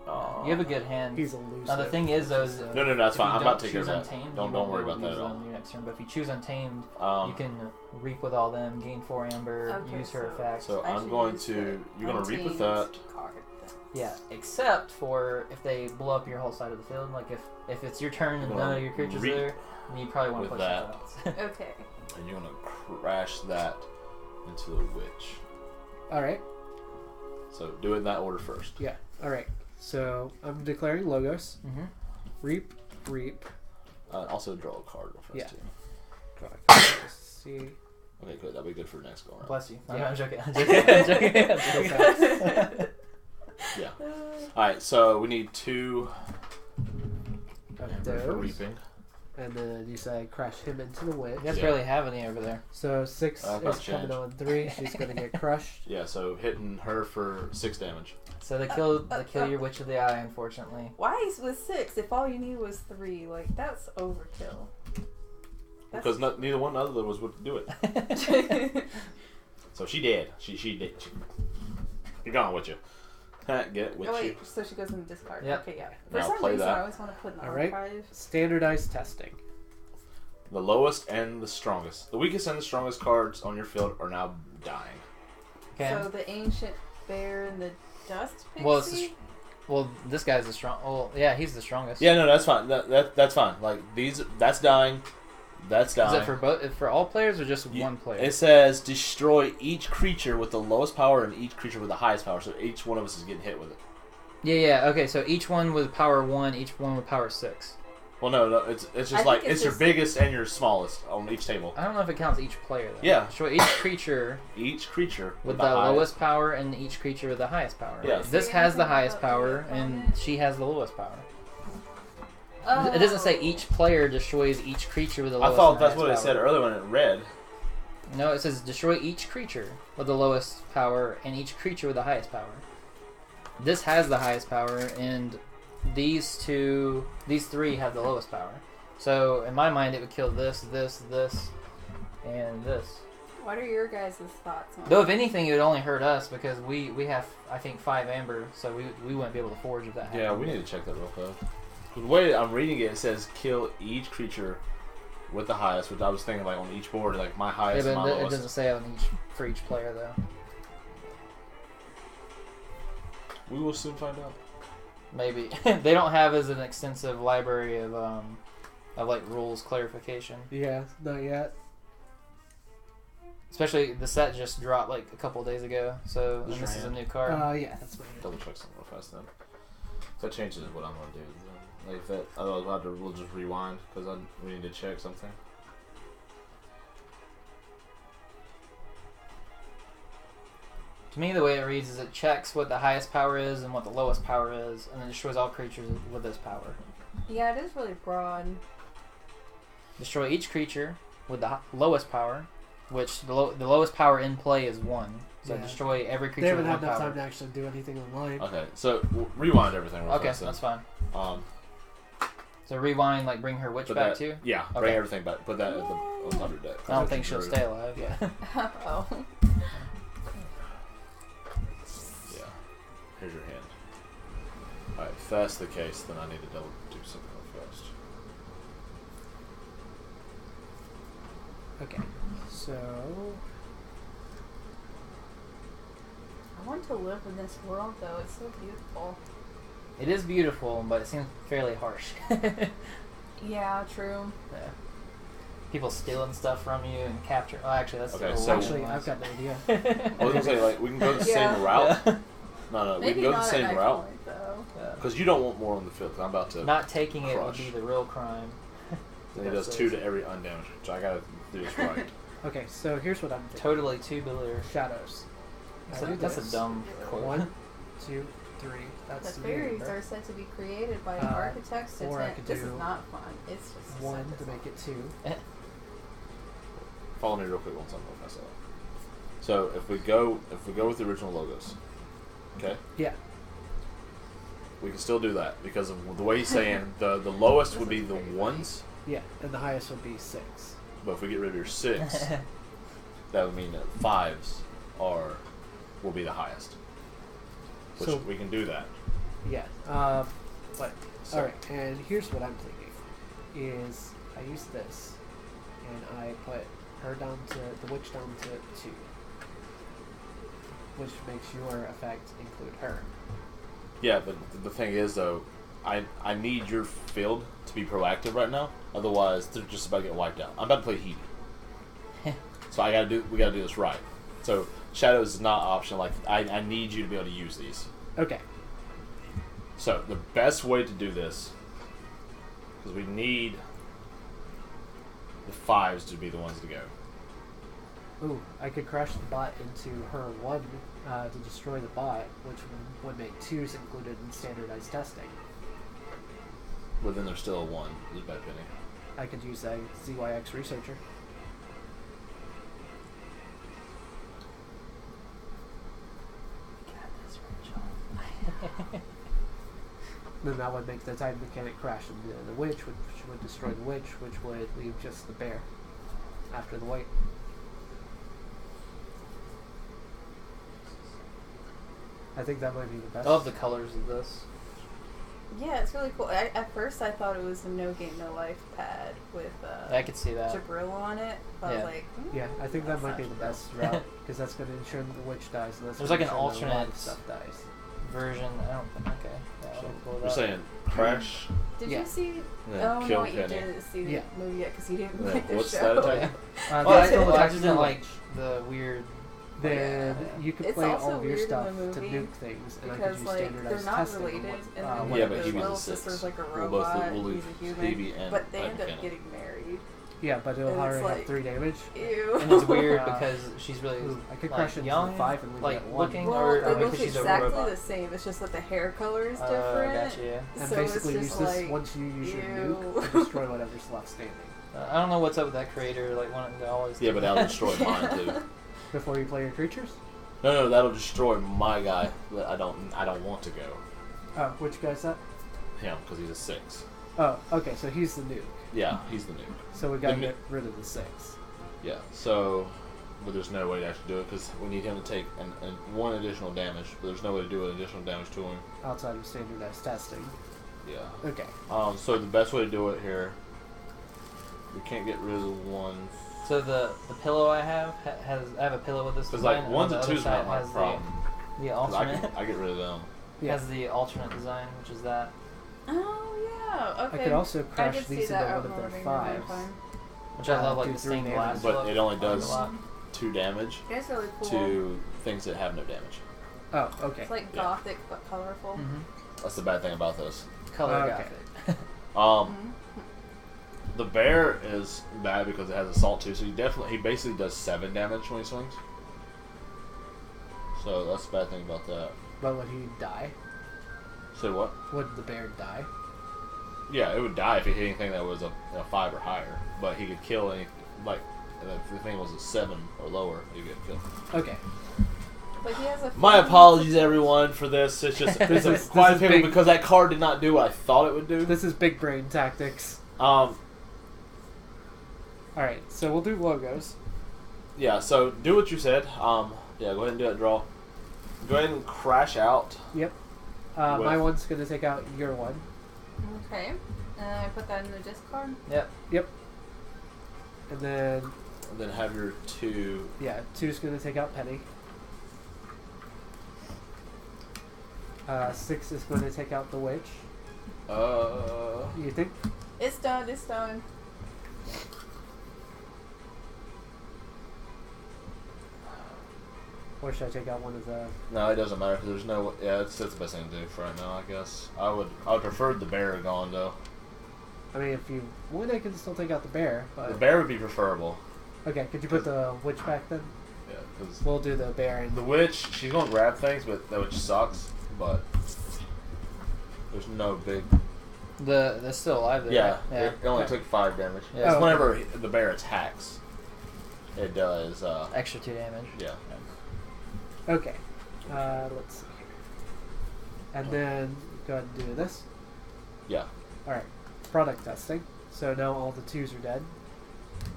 Oh. You have a good hand. He's elusive. Now the thing is, though, is No, that's if fine. you I'm not don't taking care of choose that. Untamed, Don't you won't worry be able about to that at use all. them your next turn. But if you choose Untamed, Um, you can reap with all them, gain 4 amber, Okay, use her so- effect. So I I'm should going use to. the You're gonna reap with Untamed that. card. Yeah, except for if they blow up your whole side of the field. Like if it's your turn and You're none gonna of your creatures reap are there, then you probably want to with play that. something else. Okay. And you're gonna crash that into the witch. All right. So do it in that order first. Yeah. All right. So I'm declaring Logos. Mm-hmm. Reap. Reap. Also draw a card first Yeah. too. Draw a card. Let's see. Okay, good. That'll be good for next go around. Bless you. Yeah. I'm joking. I'm joking. I'm joking. I'm joking. Yeah. All right. So we need 2 Of amber for those. reaping. And then you said crash him into the witch. You guys Yeah. barely have any over there. So 6 I've is got coming change. on 3. She's going to get crushed. Yeah. So hitting her for 6 damage. So they kill your Witch of the Eye, unfortunately. Why is with 6 if all you need was 3? Like that's overkill. Because neither one of them was would do it. So she did. She did. You're gone with you. Get with Oh you. wait, so she goes in the discard. Yep. Okay, yeah. For Now some play reason, that. I always want to put an All right. archive. Standardized testing. The lowest and the strongest. The weakest and the strongest cards on your field are now dying. Okay. So the ancient bear and the dust pixie. Well, well, this guy's the strong. Well, yeah, he's the strongest. Yeah, no, that's fine. That's fine. Like that's dying. That's Is dying. it for both? For all players or just one player? It says destroy each creature with the lowest power and each creature with the highest power. So each one of us is getting hit with it. Yeah. Okay, so each one with power 1, each one with power 6. Well, no, it's just I like think it's it's your just- biggest and your smallest on each table. I don't know if it counts each player though. Yeah. So each creature Each creature with the the highest. lowest power and each creature with the highest power. Yeah. This Say has the anything highest about the power opponent? and she has the lowest power. Oh. It doesn't say each player destroys each creature with the I lowest. thought and that's highest what it power. said earlier when it read. No, it says destroy each creature with the lowest power and each creature with the highest power. This has the highest power, and these 3 have the lowest power. So in my mind, it would kill this, and this. What are your guys' thoughts on Though, it? if anything, it would only hurt us because we have, I think, 5 amber, so we wouldn't be able to forge if that happened. Yeah, we need to check that real quick. The way I'm reading it says kill each creature with the highest, which I was thinking like on each board, like my Yeah, highest and my but it lowest. doesn't say on for each player though. We will soon find out. Maybe they don't have as an extensive library of like rules clarification. Yeah, not yet. Especially the set just dropped like a couple days ago, so and Just this is a ran. new card. Yeah, that's my Double check something real fast then. If that changes what I'm gonna do. Like if that, otherwise we'll just rewind because we need to check something. To me, the way it reads is it checks what the highest power is and what the lowest power is, and then destroys all creatures with this power. Yeah, it is really broad. Destroy each creature with the lowest power, which the lowest power in play is 1. So Yeah. destroy every They creature haven't with had 1 enough power. time to actually do anything online. Okay, so rewind everything real Okay, fast then. that's fine. So rewind, like bring her witch Put back that, too? yeah, Okay. bring everything back. Put that on top of your deck. I don't think she'll stay alive. Yeah. Oh. Yeah. Here's your hand. Alright, if that's the case, then I need to do something real fast. Okay, so I want to live in this world, though. It's so beautiful. It is beautiful, but it seems fairly harsh. Yeah, true. Yeah. People stealing stuff from you and capture. Oh, actually, that's Okay, the so- actually, I've got an idea. I was gonna say, like, we can go the Yeah. same route. No, we Maybe can go the not same at route. Point, though. Because you don't want more on the field, 'cause I'm about to. Not taking it would Crush. be the real crime. Then he does 2 to every undamaged, so I gotta do this right. Okay, so here's what I'm thinking. Totally tubular. Shadows. That's, I do that's a this. dumb quote. 1, 2, 3. The That's the fairies number. are said to be created by an Uh, architect's or I intent. could This is do not fun. It's just a 1 to sentence. make it 2. Follow me real quick once I'm real fast. So if we go with the original logos, okay, Yeah. we can still do that because of the way he's saying the lowest would be the 1s, Yeah, and the highest would be 6. but if we get rid of your 6, that would mean that 5s will be the highest. Which So- we can do that. Yeah. But So- all right, and here's what I'm thinking: is I use this, and I put her down to the witch down to 2, which makes your effect include her. Yeah, but the thing is though, I need your field to be proactive right now. Otherwise, they're just about to get wiped out. I'm about to play Heat. So we gotta do this right. So Shadows is not optional. Like I need you to be able to use these. Okay. So the best way to do this, because we need the 5s to be the ones to go. Ooh, I could crash the bot into her 1 to destroy the bot, which would make 2s included in standardized testing. But then there's still a 1. There's a bad penny. I could use a ZYX researcher. Then that would make the Titan mechanic crash into the witch, which would destroy the witch, which would leave just the bear after the white. I think that might be the best. I love the colors of this. Yeah, it's really cool. At first, I thought it was a no game, no life pad with I could see that. Jabril on it. But I Yeah. was like, Yeah, I think that that's might not be the Jabril. best route, because that's going to ensure that the witch dies. And that's There's gonna like an ensure that a lot of alternate stuff dies. Version. I don't think. Okay. Yeah, I'll pull it You're up. saying crash, Did Yeah. you see? then Oh kill no, you Penny. didn't see the Yeah. movie yet because you didn't Yeah, like the what's show. that attack? Uh, Well, I, that's still well, I attacks just the didn't witch. like the weird. Then Yeah. you could It's play also all of your weird in stuff the to movie nuke things, and I could because use like they're standardized not testing. related, and on then what Yeah, it but the he does. was little a 6. sister's like a We'll robot. both- we'll He's leave a human, Phoebe and but they Titan end up Penny. getting married. Yeah, but it'll And it's already have like- 3 damage. Ew. And it's weird Uh, because she's really Ooh, I could like, crash into young, the 5 and leave like it at 1. looking, Well, or they because look she's a exactly robot. the same. It's just that the hair color is different. Gotcha. Yeah. And So basically it's use just this like, once you use your ew. nuke to destroy whatever's left standing. I don't know what's up with that creator. Like wanting to always. Yeah, but that'll destroy mine too. Before you play your creatures? No, that'll destroy my guy. But I don't want to go Oh, which guy's that? him because he's a 6. Oh, okay, so he's the nuke. Yeah, he's the nuke. So we gotta The nu- get rid of the 6. Yeah, so but there's no way to actually do it because we need him to take one additional damage, but there's no way to do an additional damage to him. Outside of standardized testing. Yeah. Okay. So the best way to do it here, we can't get rid of the one. So the pillow I have I have a pillow with this Because design. like and ones on and the other twos side not my has problem. The 'Cause alternate I get rid of them. Yeah. has the alternate design, which is that. Oh yeah. Okay. I could also I crash could see these into that one of their outmoving fives. fine. Which I love, like do the 3 stained damage. glass. But look. it only I like does a lot. 2 damage It's really cool. to things that have no damage. Oh, okay. It's like Yeah. gothic but colorful. Mm-hmm. That's the bad thing about this. Color Okay. gothic. Mhm. The bear is bad because it has assault too, so he basically does 7 damage when he swings. So that's the bad thing about that. But would he die? Say what? Would the bear die? Yeah, it would die if he hit anything that was a 5 or higher. But he could kill any, like, if the thing was a 7 or lower, he could kill. Okay. But he has a. My apologies, everyone, for this. It's just This is quite painful big. because that card did not do what I thought it would do. This is big brain tactics. Alright, so we'll do logos. Yeah. So do what you said. Yeah. Go ahead and do that draw. Go ahead and crash out. Yep. My With- one's going to take out your one. Okay. And I put that in the discard. Yep. And then, And then have your 2. yeah, 2's going to take out Penny. 6 is going to take out the witch. You think? It's done. It's done. Or should I take out one of the... No, it doesn't matter because there's no. Yeah, that's the best thing to do for right now, I guess. I would prefer the bear gone though. I mean, if you would, I can still take out the bear. But... The bear would be preferable. Okay, could you put the witch back then? Yeah, because We'll do the bear and... the witch, she's gonna grab things, but that witch sucks. But there's no big. They're still alive there. Yeah, Yeah. it only took 5 damage. Yeah. It's Oh. whenever the bear attacks, it does. Extra 2 damage. Yeah. Okay. Let's see here. And then go ahead and do this. Yeah. Alright. Product testing. So now all the 2s are dead.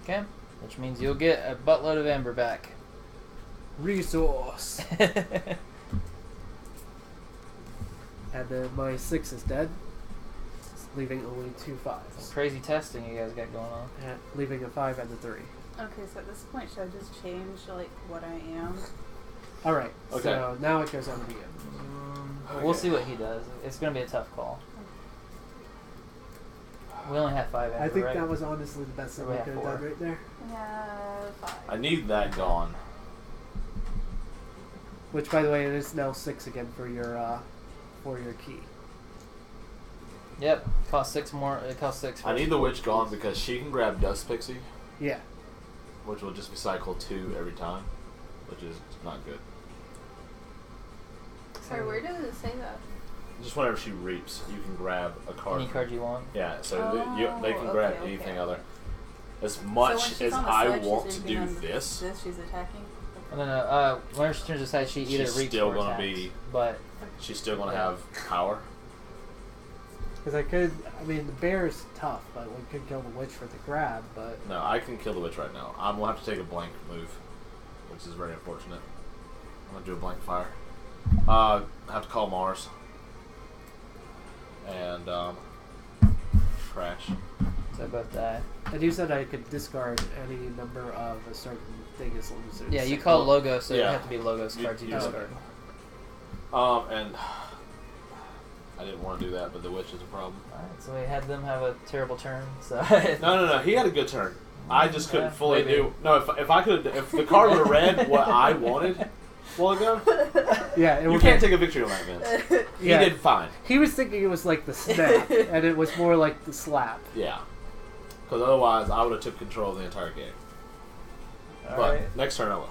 Okay. Which means you'll get a buttload of ember back. Resource. And then my 6 is dead. Leaving only 2 5s. Some crazy testing you guys got going on. And leaving a 5 and a 3. Okay, so at this point, should I just change like what I am? Alright. Okay. So now it goes on to you. We'll see what he does. It's going to be a tough call. We only have 5 ember, I think right? that was honestly the best thing We we have could have 4. done right there. Yeah, 5. I need that gone. Which, by the way, it is now 6 again for your key. Yep. Cost 6 more. It costs 6 for I need the witch gone because she can grab Dust Pixie, Yeah. which will just be cycle 2 every time, which is not good. Sorry, where does it say that? Just whenever she reaps, you can grab a card. Any card you want. Yeah, so Oh, they can grab okay, anything okay. other. As So when much she's as on the I side, she's want to leaving do on this, she's attacking? No. Whenever she turns aside, she either She's reaps still or gonna attacks. be- But she's still going to have power. Because I mean, the bear is tough, but we could kill the witch for the grab, but... No, I can kill the witch right now. I'm going to have to take a blank move, which is very unfortunate. I'm going to do a blank fire. I have to call Mars. And, crash. so both die. And you said I could discard any number of a certain thing as long as it's... Yeah, you call it logo, so Yeah. it have to be logos cards you You- discard. And I didn't want to do that, but the witch is a problem. Alright, so we had them have a terrible turn. So No. He had a good turn. I just couldn't Yeah, fully maybe. do. No, if the card would have read what I wanted a while ago, Yeah, it you would can't take a victory on that, Vince. He Yeah. did fine. He was thinking it was like the snap, and it was more like the slap. Yeah. Because otherwise, I would have took control of the entire game. But Alright. next turn, I will.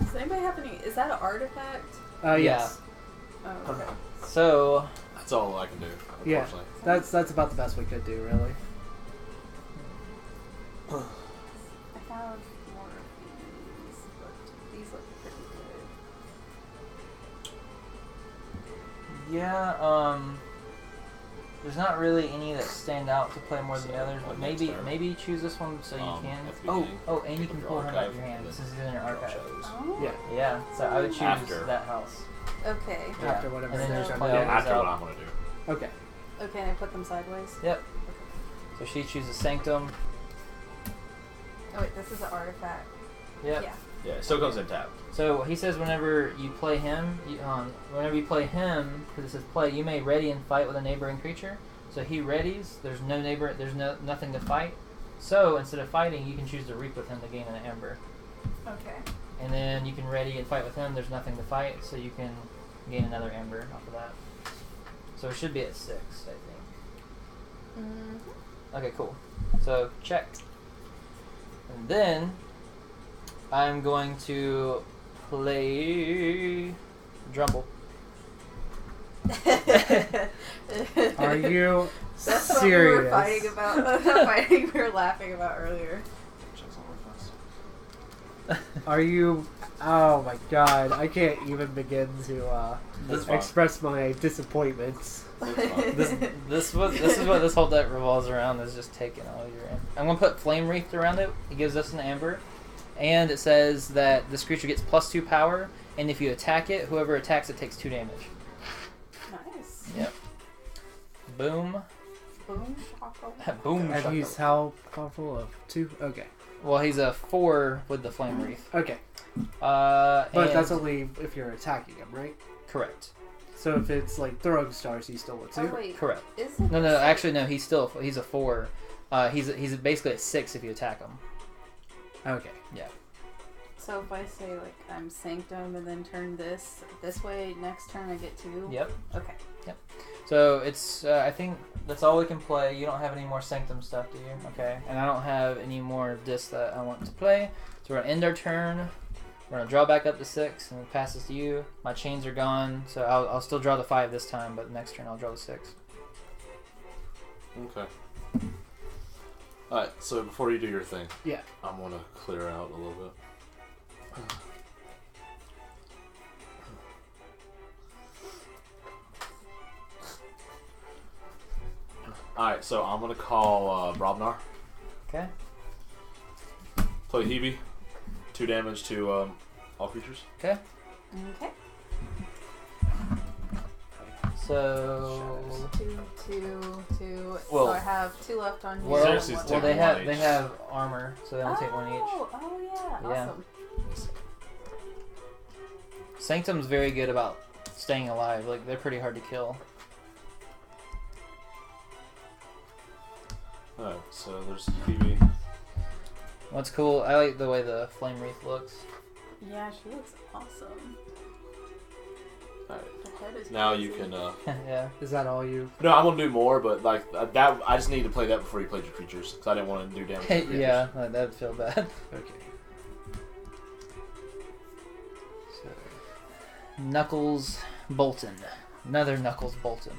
Does anybody have any? Is that an artifact? Yes. Oh, okay. So That's all I can do, Yeah. unfortunately. That's about the best we could do, really. I found more of these, but these look pretty good. yeah, There's not really any that stand out to play more than the others, but Next maybe turn. you choose this one so you can. at the Oh, beginning, and you can your pull him out of archive, your hand and since he's then in your draw archive. shadows. Oh. Yeah. Yeah, so I would choose After. that house. Okay. Yeah. After whatever And then it you is. just So- play Yeah. all those After what out. I'm gonna do. Okay. Okay, and I put them sideways. Yep. So she chooses Sanctum. Oh wait, this is an artifact. Yep. Yeah. Yeah, it still comes in tapped. So he says whenever you play him, whenever you play him, because it says play, you may ready and fight with a neighboring creature. So he readies. There's no neighbor. There's nothing to fight. So instead of fighting, you can choose to reap with him to gain an amber. Okay. And then you can ready and fight with him. There's nothing to fight, so you can gain another amber off of that. So it should be at 6, I think. Mm-hmm. Okay, cool. So check. And then I'm going to play Drumble. Are you That's what we serious? were fighting about. Fighting we were laughing about earlier. Checks all my files. Are you? Oh my god! I can't even begin to That's fine. express my disappointments. This is what this whole deck revolves around, is just taking all your amber. I'm gonna put Flame Wreath around it. It gives us an amber, and it says that this creature gets +2 power, and if you attack it, whoever attacks it takes 2 damage. Nice. Yep. Boom. Boom shaka. Boom. And shaka. he's how powerful of 2? Okay. Well, he's a 4 with the Flame Wreath. Okay. But But that's only if you're attacking him, right? correct. So if it's like throwing stars, he's still a 2? Oh wait. Correct. Is it? No, actually, no. He's a 4. He's basically a 6 if you attack him. Okay. Yeah. So if I say like I'm Sanctum and then turn this way, next turn I get 2. Yep. Okay. So it's I think that's all we can play. You don't have any more Sanctum stuff, do you? Okay. And I don't have any more of this that I want to play. So we're gonna end our turn. We're gonna draw back up to 6 and it passes to you. My chains are gone, so I'll still draw the 5 this time, but next turn I'll draw the 6. Okay. Alright, so before you do your thing, Yeah. I'm gonna clear out a little bit. Alright, so I'm gonna call Brobnar. Okay. Play Hebe. 2 damage to all creatures. Okay. Okay. So 2. Well- so I have 2 left on here. well, Xerxes One take they left. one have each. armor, so they only take 1 each. Oh yeah. Yeah. Awesome. Sanctum's very good about staying alive. Like they're pretty hard to kill. Alright, so there's Hebe. What's cool, I like the way the Flame Wreath looks. Yeah, she looks awesome. Alright. The head is Now you crazy. can Yeah. Is that all you? No, I'm gonna do more, but like that, I just need to play that before you played your creatures because I didn't want to do damage. to your creatures. Yeah, that'd feel bad. Okay. Knuckles Bolton. Another Knuckles Bolton.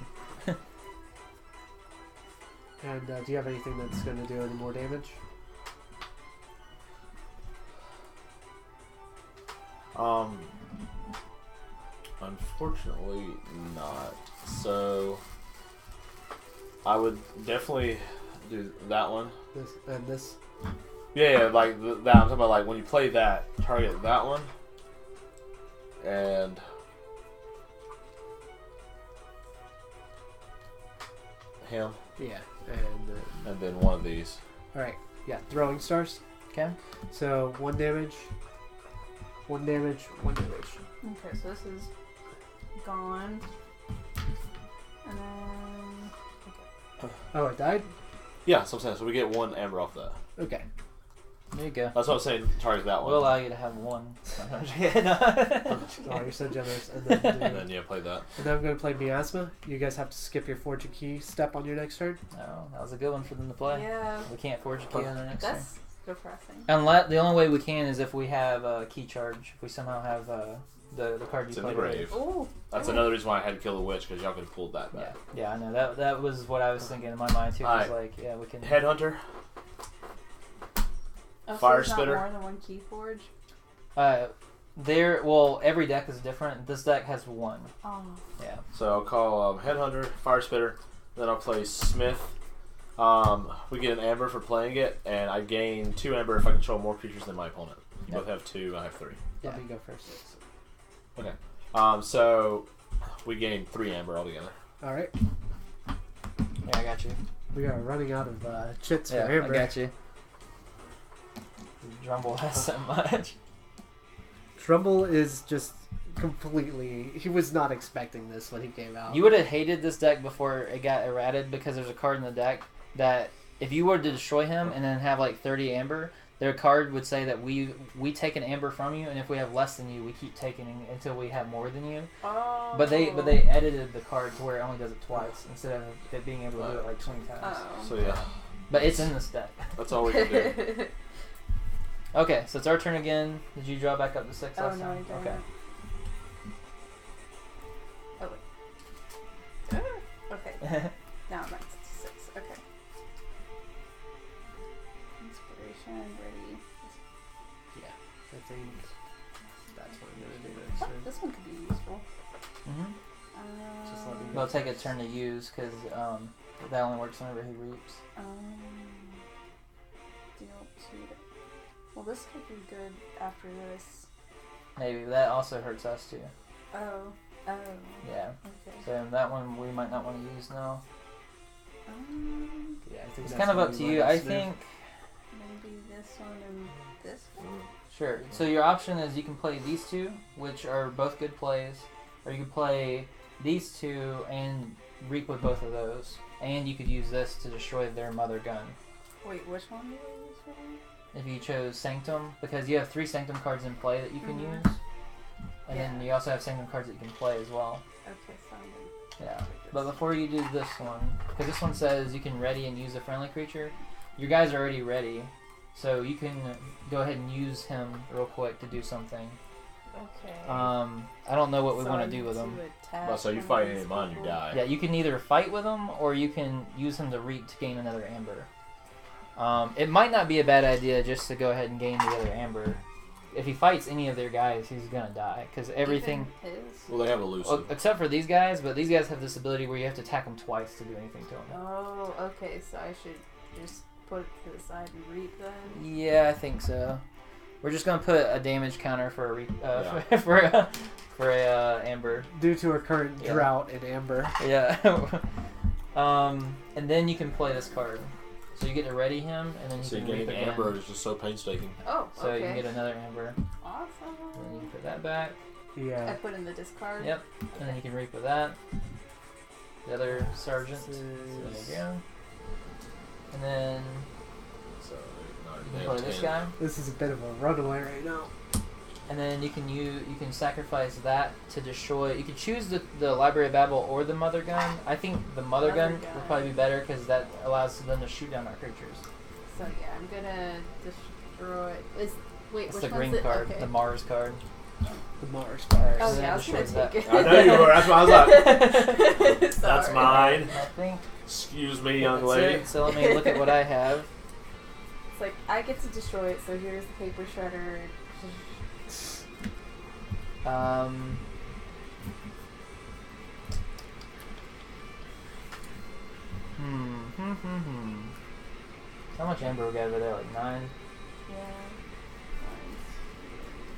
And do you have anything that's going to do any more damage? Unfortunately not. So I would definitely do that one. This and this. Yeah, like that. I'm talking about like when you play that, target that one, and him, Yeah. and then one of these. All right. Yeah. Throwing stars. Okay. So 1 damage. 1 damage. 1 damage. Okay, so this is gone. And then Oh, it died. Yeah, so I'm saying so we get 1 amber off that. Okay. There you go. That's what I'm saying. Target that one. We'll allow you to have 1. Oh, you're so generous. And then, and then yeah, play that. and then I'm going to play Miasma. You guys have to skip your Fortune Key step on your next turn. Oh, that was a good one for them to play. yeah, We can't forge a key on the next turn. that's depressing. Unless the only way we can is if we have a key charge. If we somehow have the card you It's in the played. grave. Ooh. That's another reason why I had to kill the witch because y'all could have pulled that Yeah, back. yeah, I know that was what I was thinking in my mind too. Was Alright. like, yeah, we can. Headhunter. Oh, Fire so there's spitter. Not more than 1 KeyForge. Every deck is different. This deck has 1. Oh. Yeah. So I'll call Headhunter, Fire Spitter, Then I'll play Smith. We get an amber for playing it, and I gain 2 amber if I control more creatures than my opponent. You both have 2, I have 3. Let me go first. Okay. So we gain 3 amber altogether. All right. Yeah, I got you. We are running out of chits Yeah, for I Amber. got you. Drumble has so much. Trumbull is just completely. He was not expecting this when he came out. You would have hated this deck before it got errated because there's a card in the deck that if you were to destroy him and then have like 30 amber, their card would say that we take an amber from you, and if we have less than you, we keep taking until we have more than you. Oh. But they edited the card to where it only does it twice instead of it being able to do it like 20 times. Oh. So yeah, But it's in this deck. that's all we can do. Okay, so it's our turn again. Did you draw back up to 6 Oh, last no, I time? didn't. Okay. Oh, wait. Okay. Now I'm at 6. Okay. Inspiration, ready. I think that's what I'm gonna do Oh, next turn. this one could be useful. Mm-hmm. Just let me They'll take a turn to use because that only works whenever he reaps. Deal 2. Well, this could be good after this. Maybe that also hurts us too. Oh. Yeah. Okay. So that one we might not want to use now. Yeah, I think It's that's kind of what up we to want you. us I to do. think. Maybe this one and this one. Sure. So your option is you can play these 2, which are both good plays, or you can play these 2 and reap with both of those, and you could use this to destroy their mother gun. Wait, which one do I use for one? If you chose Sanctum, because you have 3 Sanctum cards in play that you can Mhm. use, and then Yeah. you also have Sanctum cards that you can play as well. Okay, so I'm gonna Yeah. take this. But before you do this one, because this one says you can ready and use a friendly creature, your guys are already ready, so you can go ahead and use him real quick to do something. Okay. I don't know what we So want I to do need with him. attack Well, so you one of fight these any of mine, you people. die. Yeah, you can either fight with him or you can use him to reap to gain another amber. It might not be a bad idea just to go ahead and gain the other amber. If he fights any of their guys, he's gonna die because everything, Even his? Well, they have well, elusive. except for these guys. But these guys have this ability where you have to attack them twice to do anything to them. Oh, okay. So I should just put it to the side and reap then. Yeah, I think so. We're just gonna put a damage counter for a Yeah. for a amber. Due to our current Yeah. drought in Amber. Yeah. And then you can play this card. So you get to ready him, and then you So can getting reap again. amber is just so painstaking. Oh, So okay. you can get another amber, and then you Awesome. can put that back. I Yeah. put in the discard. Yep. And then you can reap with that. The other sergeant. So there you go. And then So you they can have play this 10. guy. This is a bit of a runaway right now. And then you can sacrifice that to destroy. You can choose the Library of Babel or the Mother Gun. I think the Mother Gun would probably be better because that allows them to shoot down our creatures. So yeah, I'm gonna destroy. Wait, It's which the one's green it? card, Okay. the Mars card. The Mars Alright, Oh so yeah, I that was gonna destroys take I it. know you were. That's what I was like. That's Sorry. mine. I think Excuse me, young that's lady. it. So let me look at what I have. It's like I get to destroy it. So here's the paper shredder. Um, How much amber we got over there? Like 9? Yeah. 1,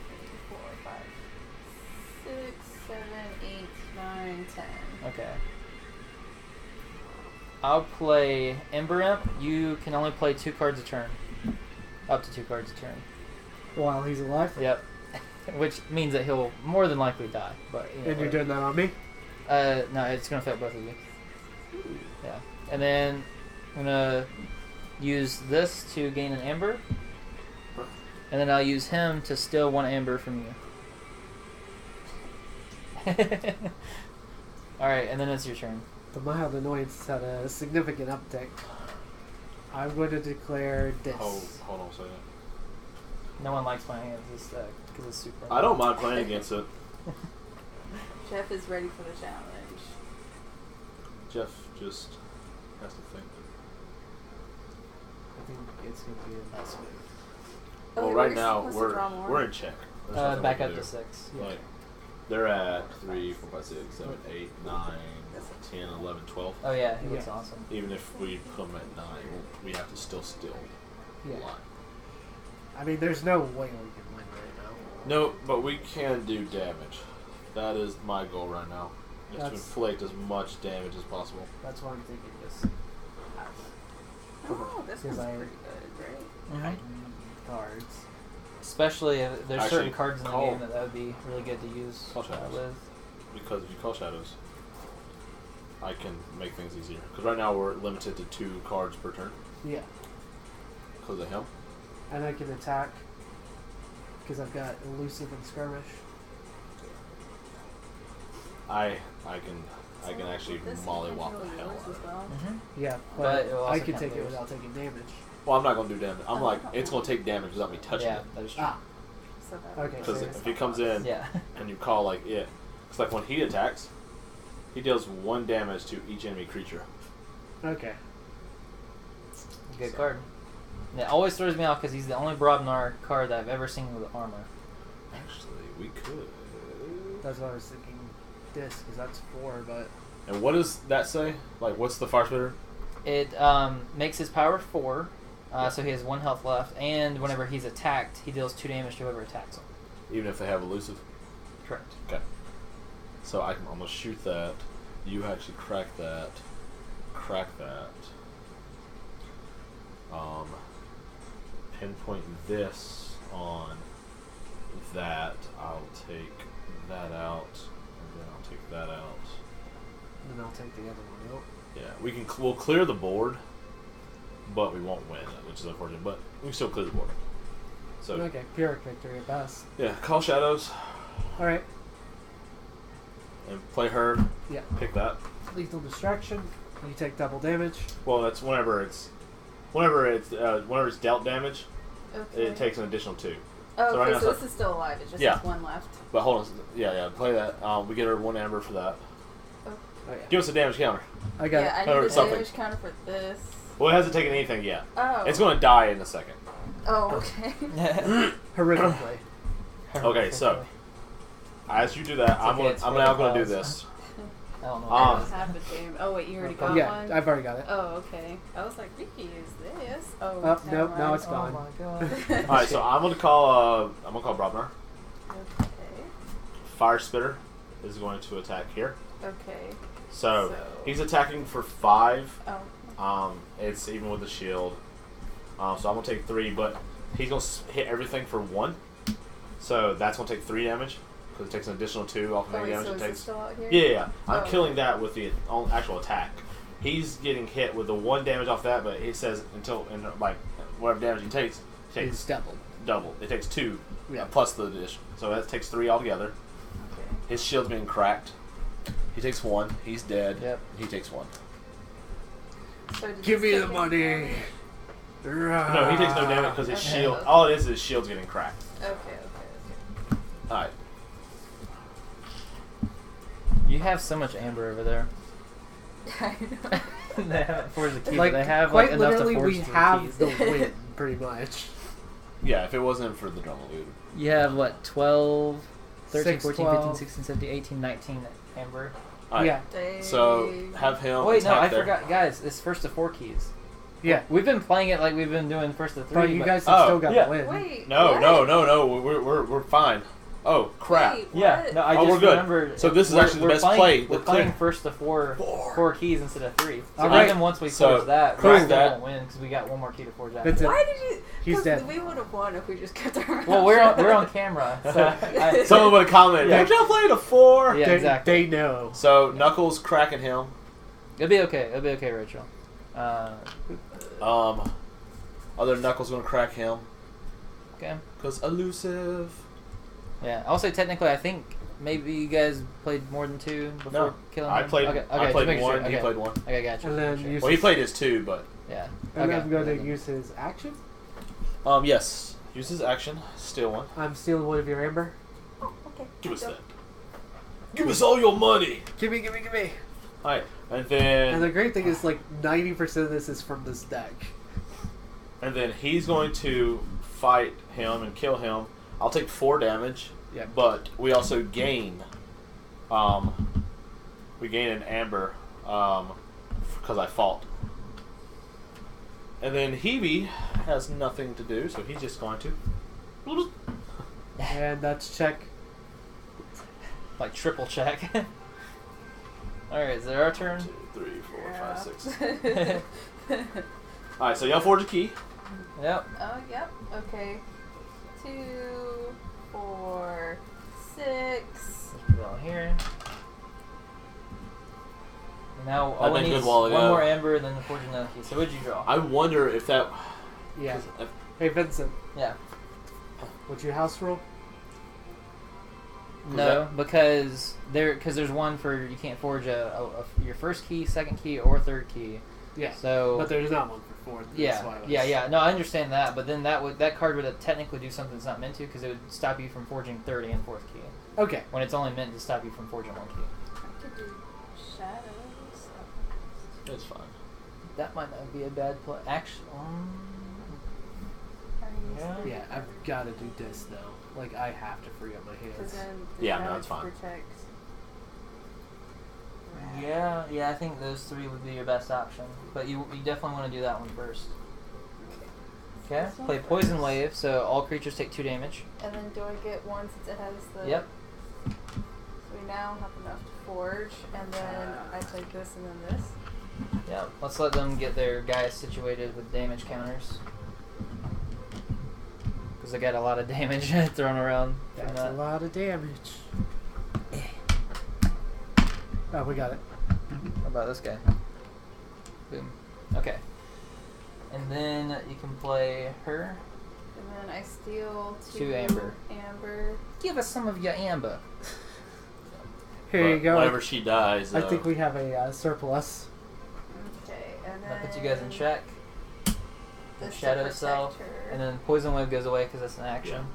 2, 3, 4, 5, 6, 7, 8, 9, 10. Okay. I'll play Ember Imp. You can only play 2 cards a turn. Up to 2 cards a turn. While he's alive. Yep. Which means that he'll more than likely die. But you know, And you're doing that on me? no, it's gonna affect both of you. Yeah. And then I'm gonna use this to gain an amber. And then I'll use him to steal 1 amber from you. Alright, and then it's your turn. The mild annoyance had a significant uptick. I'm going to declare this. Hold on a second. No one likes playing against this deck because it's super. I don't mind playing against it. Jeff is ready for the challenge. Jeff just has to think. I think it's going to be a mess with Well, Okay, right we're now supposed to draw more. we're in check. There's nothing we Back can up do. to 6. Yeah. Like, They're at 3, 4, 5, 6, 7, 8, 9, 10, 11, 12. Oh yeah, he looks Yeah. awesome. Even if we put them at 9, we have to still Yeah. a lot. I mean, there's no way we can win right now. No, but we can do damage. That is my goal right now. Is to That's- inflict as much damage as possible. That's why I'm thinking just Oh, this one's Because I- pretty good, right? Mm-hmm. heighten cards. Especially if there's Actually, certain cards in the call- game that would be really good to use Call shadows. with. Because if you call shadows, I can make things easier. Because right now we're limited to 2 cards per turn Yeah. because of him. And I can attack because I've got elusive and skirmish. I can actually This mollywop can the heal hell yours out of as it. well. Mm-hmm. Yeah, But but it will also I can count take it theirs. without taking damage. Well, I'm not going to do damage. I'm like, it's going to take damage without me touching Yeah, it. that is true. Ah, So that Okay, Because so if he comes in Yeah. and you call like it, it's like when he attacks, he deals 1 damage to each enemy creature. okay. Good card. And it always throws me off because he's the only Brobnar card that I've ever seen with armor. Actually, we could. That's what I was thinking. This, because that's 4, but And what does that say? Like, what's the fire spitter? It makes his power 4, so he has 1 health left, and whenever he's attacked, he deals 2 damage to whoever attacks him. Even if they have elusive. Correct. Okay. So I'm gonna shoot that. You actually crack that. Crack that. Pinpoint this on that. I'll take that out, and then I'll take that out. then I'll take the other one out. Yeah, we'll clear the board, but we won't win, which is unfortunate. But we can still clear the board. So Okay, Pyrrhic victory at best. yeah, call shadows Alright, and play her. yeah. Pick that. Lethal distraction. You take double damage. Well, that's whenever it's dealt damage, Okay. it takes an additional 2. Oh, so right okay, now so it's this is still alive. It just Yeah. has 1 left. But hold on, yeah, play that. We get her 1 amber for that. Oh yeah. Give us a damage counter. I got Yeah, it. I Or need a something. damage counter for this. Well, it hasn't taken anything yet. Oh. It's going to die in a second. Oh, okay. Horrifically. Okay, so as you do that, I'm okay, it's now for the going to do cause. this. I don't know. I don't have a damage. Oh, wait, you already got Yeah, one? I've already got it. Oh, okay. I was like, Ricky, is this? Oh, Oh, never nope, now mind. it's gone. Oh my god. All right, so I'm going to call Brobnar. Okay. Fire Spitter is going to attack here. Okay. So So- he's attacking for 5. Oh. It's even with the shield. So I'm gonna take 3, but he's gonna hit everything for 1. So that's gonna take 3 damage because it takes an additional 2 off of Oh, any wait, damage so it is takes. this still out here? Yeah. I'm Oh. killing that with the actual attack. He's getting hit with the 1 damage off that, but it says whatever damage he takes It's doubled. double. It takes 2 Yeah. plus the addition. So that takes 3 altogether. Okay. His shield's being cracked. He takes 1. He's dead. Yep. He takes 1. So did Give this me take the any money. damage? No, he takes no damage because his Okay. shield. All it is his shield's getting cracked. Okay. All right. You have so much amber over there. I know. They haven't forged the key, Like, but they have quite enough literally, to forge we 3 have keys. the win, pretty much. Yeah, if it wasn't for the drum dude. You have what, 12, 13, 6, 14, 12. 15, 16, 17, 18, 19 amber. All right. Yeah, Dang. So have him. Oh, wait, no, attack I there. forgot. Guys, it's first to 4 keys. yeah. We've been playing it like we've been doing first to 3. But you guys Oh, have still got yeah. the win. Wait. No, what? no. We're fine. Oh crap! Wait, Yeah, what? no, I Oh, just we're good. remembered. So this is we're- actually the we're best playing, play. We're The playing clear- first to 4 keys instead of 3. So Alright. even once we So, forge that, crack we still that. won't win because we got 1 more key to forge after. That's it. Why did you? He's 'cause dead. We would have won if we just kept our mouth Well, we're shut. on camera, so Someone would have commented. Yeah. Did y'all play the 4? Yeah, They, exactly. they know. So Knuckles cracking him. It'll be okay. It'll be okay, Rachel. Other Knuckles gonna crack him Okay. because elusive. Yeah. I'll say technically, I think maybe you guys played more than 2 before No, killing I him. played. Okay. I just played making 1. sure. He Okay. played 1. Okay, gotcha. And then Make sure. use Well, he played his 2, but Yeah. And Okay. I'm going to Okay. use his action. yes. Use his action. Steal 1. I'm stealing one of your amber. Oh, okay. Give us Go. that. Give us all your money. Give me, give me, give me. All right, and then And the great thing is, like, 90% of this is from this deck. he's going to fight him and kill him. I'll take 4 damage. Yeah. But we also gain We gain an amber because I fought. And then Hebe has nothing to do, so he's just going to. And that's check. Like triple check. Alright, is it our turn? 1, 2, 3, 4, Yeah. 5, 6. Alright, so y'all forge a key. Yep. Oh, yep. Okay. 2, 4, 6. Let's put it on here. Now all That'd we been need good is while one ago. more amber and then the fortune another key. So what'd you draw? I wonder if that. Yeah. if- Hey, Vincent, Yeah. would you house rule? No, because there's one for you can't forge your first key, second key, or third key. Yeah. So But there's not one for fourth. that's why I was- yeah. No, I understand that, but then that card would technically do something it's not meant to because it would stop you from forging third and fourth key Okay. when it's only meant to stop you from forging one key. I could do shadows. It's fine. That might not be a bad play. Actually, yeah. Yeah, I've got to do this though. Like, I have to free up my Because hands. then the Yeah, no, shadows it's fine. protect. Yeah. I think those three would be your best option, but you definitely want to do that one first. Okay. This one Play first. poison wave, so all creatures take 2 damage. And then do I get one since it has the... Yep. So we now have enough to forge, and then I take this and then this. Yep. Let's let them get their guys situated with damage counters. Because they got a lot of damage thrown around. from That's a that. lot of damage. Oh, we got it. How about this guy? Boom. Okay. And then you can play her. And then I steal 2 amber. Amber. Give us some of your amber. Here you But go. Whenever she dies, I think we have a surplus. Okay, and then... That puts you guys in check. This to Shadow protect self. her. And then poison wave goes away because that's an action.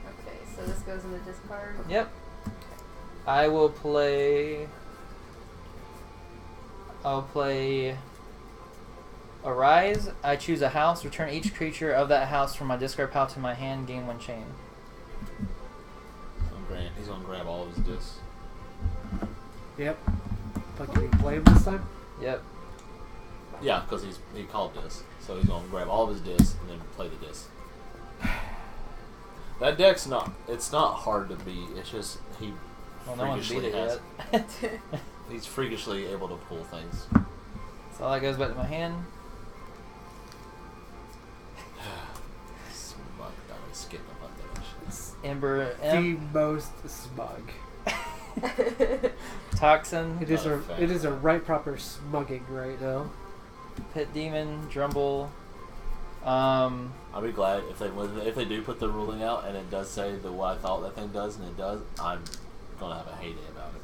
Okay, so this goes in the discard. Yep. I will play. I'll play Arise. I choose a house. Return each creature of that house from my discard pile to my hand. Gain 1 chain. He's gonna grab all of his discs. Yep. But can you play him this time? Yep. Yeah, because he called disc, so he's gonna grab all of his discs and then play the disc. That deck's it's not hard to beat. It's just he Well, no one's beat freakishly it has. yet. He's freakishly able to pull things. So all that goes back to my hand. Smug, I'm gonna skip about that shit. Ember The Imp. most smug. Toxin. It is Not a a fan. it is a right proper smugging right now. Pit Demon. Drumble. I'll be glad if they do put the ruling out and it does say what I thought that thing does, and it does. I'm gonna have a heyday about it.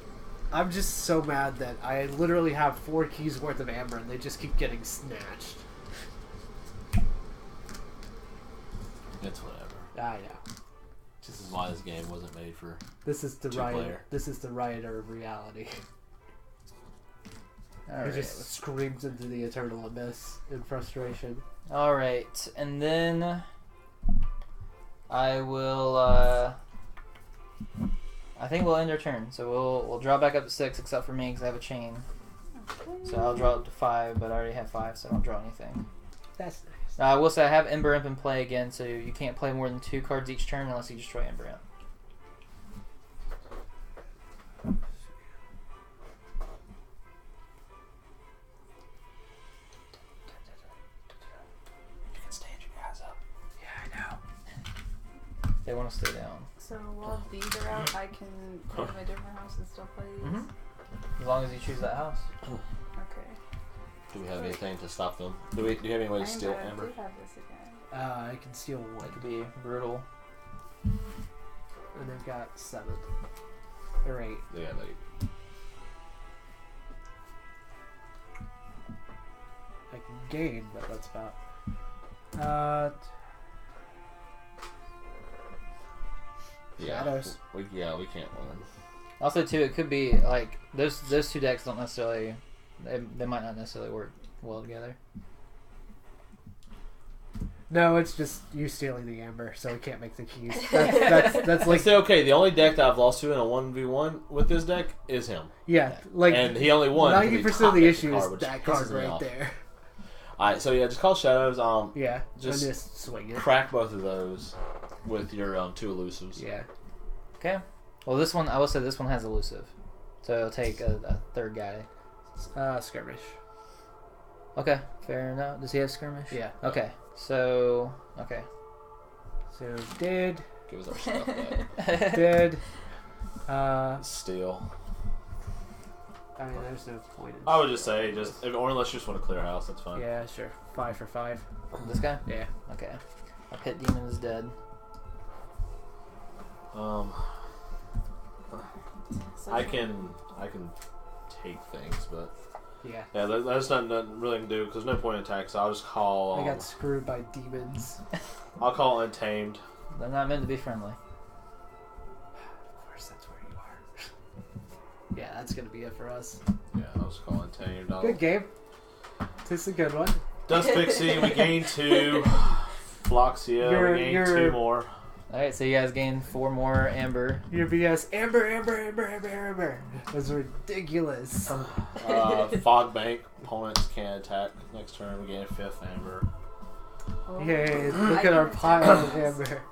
I'm just so mad that I literally have 4 keys worth of amber and they just keep getting snatched. It's whatever. Ah, yeah. This is why this game wasn't made for. This is the Two-player. riot. This is the rioter of reality. All He right. just screams into the eternal abyss in frustration. All right, and then I will. I think we'll end our turn, so we'll draw back up to 6, except for me because I have a chain. So I'll draw up to 5, but I already have 5, so I don't draw anything. That's nice. Now, I will say I have Ember Imp in play again, so you can't play more than 2 cards each turn unless you destroy Ember Imp. You can stand your guys up. Yeah, I know. They want to stay down. So while these are out, I can go to my different house and still play these? Mhm. As long as you choose that house. Okay. Do we have anything to stop them? Do you have any way to steal I Amber? do have this again. I can steal That 1. could be brutal. And they've got 7. Or 8. They have 8. I can gain, but that's about. Shadows. We can't win. Also, too, it could be like those 2 decks don't necessarily. They might not necessarily work well together. No, it's just you stealing the amber, so we can't make the keys. That's Like, like say, okay, the only deck that I've lost to in a 1v1 with this deck is him. yeah, like And he only won. 90% of the issue is which that card pisses me right off. there. Alright, so yeah, just call Shadows. Yeah, Just just swing it. crack both of those with your 2 elusives. Yeah. Okay. Well, this one, I will say this one has elusive. So it'll take a third guy. Skirmish. Okay, fair enough. Does he have skirmish? Yeah. Okay, so, okay. So dead, Give us our stuff back. dead. Steal. I mean, there's no point. I would just say, or unless you just want to clear house, that's fine. Yeah, sure. 5 for 5. This guy? Yeah. Okay. Our pit demon is dead. I can take things, but Yeah. yeah, that's not really to do because there's no point in attack. So I'll just call. I got screwed by demons. I'll call Untamed. They're not meant to be friendly. Of course, that's where you are. Yeah, that's gonna be it for us. Yeah, I'll just call Untamed. Good game. This is a good one. Dust Pixie, we gained 2. Floxia, we gained 2 more. Alright, so you guys gained 4 more amber. Your BS Amber. Was ridiculous. Fog Bank, opponents can't attack next turn. We gain a 5th Amber. Oh. Yay! I Look at can our attack pile of them. amber.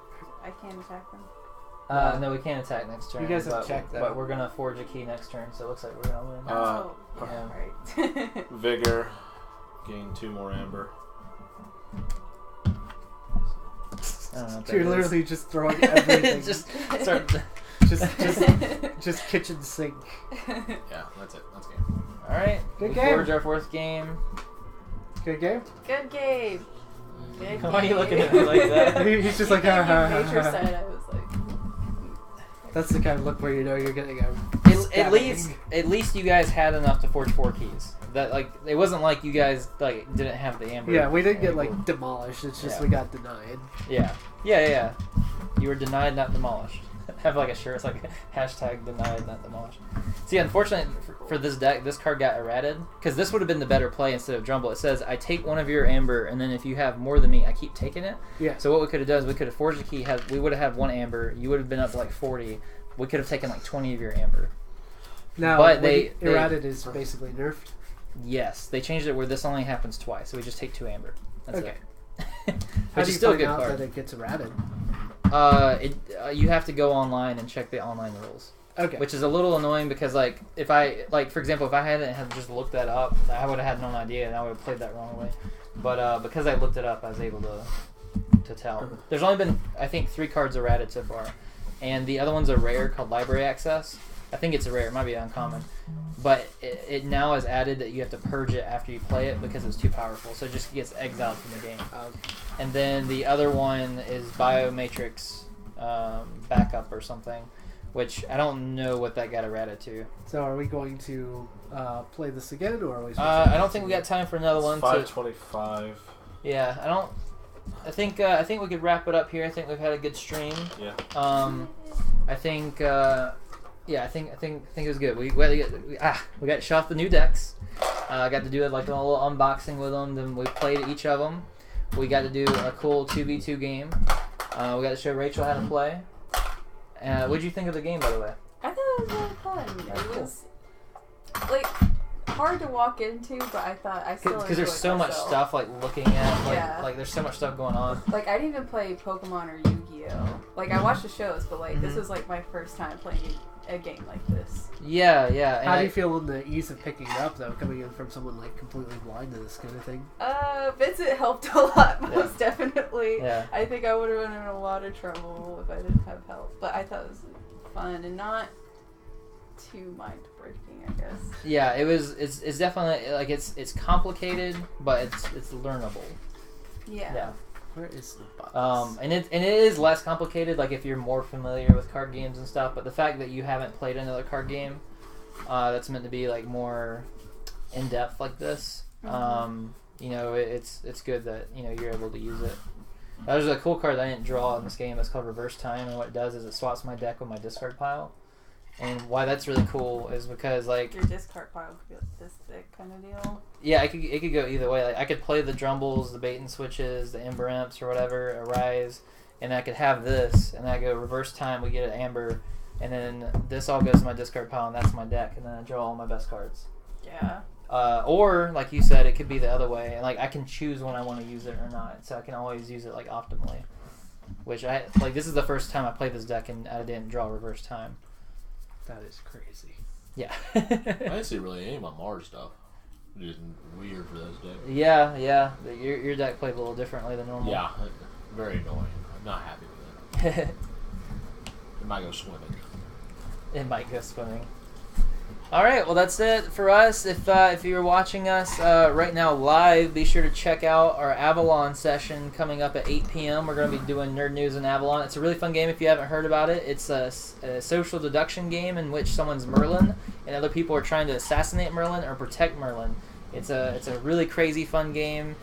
I can't attack them. No, we can't attack next turn. You guys have but, checked that. But we're gonna forge a key next turn, so it looks like we're gonna win. Oh, yeah. right. Vigor, gain 2 more Amber. I don't know what that You're is. literally just throwing everything. just start. just kitchen sink. Yeah, that's it. That's game. Alright, Good we game. forge our 4th game. Good game. Good game. Good Why are you game. looking at me like that? He's just You like, gave ha me ha ha. nature ha. side, I was like, That's the kind of look where you know you're getting a. At least you guys had enough to forge 4 keys. That like it wasn't like you guys like didn't have the amber. Yeah, we didn't get anymore. like demolished. It's just Yeah. we got denied. Yeah. You were denied, not demolished. Have like a shirt. It's like hashtag denied, not demolished. See, unfortunately for this deck, this card got errated because this would have been the better play instead of Drumble. It says I take 1 of your amber, and then if you have more than me, I keep taking it. Yeah. So what we could have done is we could have forged a key. We would have had 1 amber. You would have been up to like 40. We could have taken like 20 of your amber. Now, But they they- errated is basically nerfed. Yes, they changed it where this only happens twice, so we just take 2 amber. That's Okay. it. How Which do is you still a find good out card. that it gets errated? You have to go online and check the online rules, Okay. which is a little annoying because like if I like for example if I hadn't had just looked that up, I would have had no idea and I would have played that wrong way. But because I looked it up, I was able to tell. There's only been I think 3 cards errated so far, and the other one's a rare called Library Access. I think it's a rare. It might be uncommon, but it now is added that you have to purge it after you play it because it's too powerful. So it just gets exiled from the game. And then the other one is Biomatrix Backup or something, which I don't know what that got errated to. So are we going to play this again, or are we? I don't think we got time for another one. 525. Yeah, I don't. I think we could wrap it up here. I think we've had a good stream. Yeah. I think. Yeah, I think it was good. We got to show off the new decks. I got to do like a little unboxing with them. Then we played each of them. We got to do a cool 2v2 game. We got to show Rachel how to play. What did you think of the game, by the way? I thought it was really fun. It was like hard to walk into, but I thought I still Because there's enjoyed so much myself. stuff like looking at, like, Yeah. like there's so much stuff going on. Like I didn't even play Pokemon or Yu-Gi-Oh. Like I watched the shows, but like this was like my first time playing a game like this. Yeah. And How do you feel on the ease of picking it up, though, coming in from someone like completely blind to this kind of thing? Vincent helped a lot, most definitely. Yeah. I think I would have been in a lot of trouble if I didn't have help, but I thought it was fun and not too mind breaking, I guess. Yeah, it was. It's definitely like it's complicated, but it's learnable. Yeah. Where is the box? And it is less complicated. Like if you're more familiar with card games and stuff. But the fact that you haven't played another card game, that's meant to be like more in depth like this. It's good that you're able to use it. There's a cool card that I didn't draw in this game. It's called Reverse Time, and what it does is it swaps my deck with my discard pile. And why that's really cool is because like Your discard pile could be like this thick kind of deal. yeah, it could go either way. Like I could play the Drumbles, the Bait and Switches, the Ember Imps or whatever, a Rise, and I could have this, and I go reverse time. We get an Amber, and then this all goes to my discard pile, and that's my deck, and then I draw all my best cards. Yeah. Or like you said, it could be the other way, and like I can choose when I want to use it or not, so I can always use it like optimally. Which I like. This is the first time I played this deck, and I didn't draw reverse time. That is crazy. Yeah. I didn't see really any of my Mars stuff. Just weird for those decks. Yeah. Your deck played a little differently than normal. Yeah, very annoying. I'm not happy with it. It might go swimming. It might go swimming. All right, well that's it for us. If you're watching us right now live, be sure to check out our Avalon session coming up at 8 p.m. We're going to be doing Nerd News in Avalon. It's a really fun game if you haven't heard about it. It's a social deduction game in which someone's Merlin and other people are trying to assassinate Merlin or protect Merlin. It's a really crazy fun game,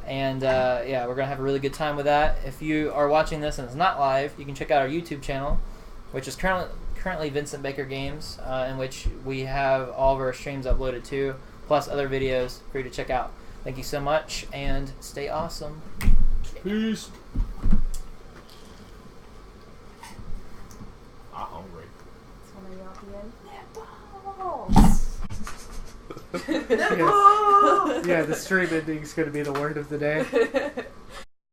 and yeah, we're going to have a really good time with that. If you are watching this and it's not live, you can check out our YouTube channel, which is currently Vincent Baker Games, in which we have all of our streams uploaded to, plus other videos for you to check out. Thank you so much, and stay awesome. Peace. I'm hungry. It's one of y'all be in. Yeah, the stream ending is going to be the word of the day.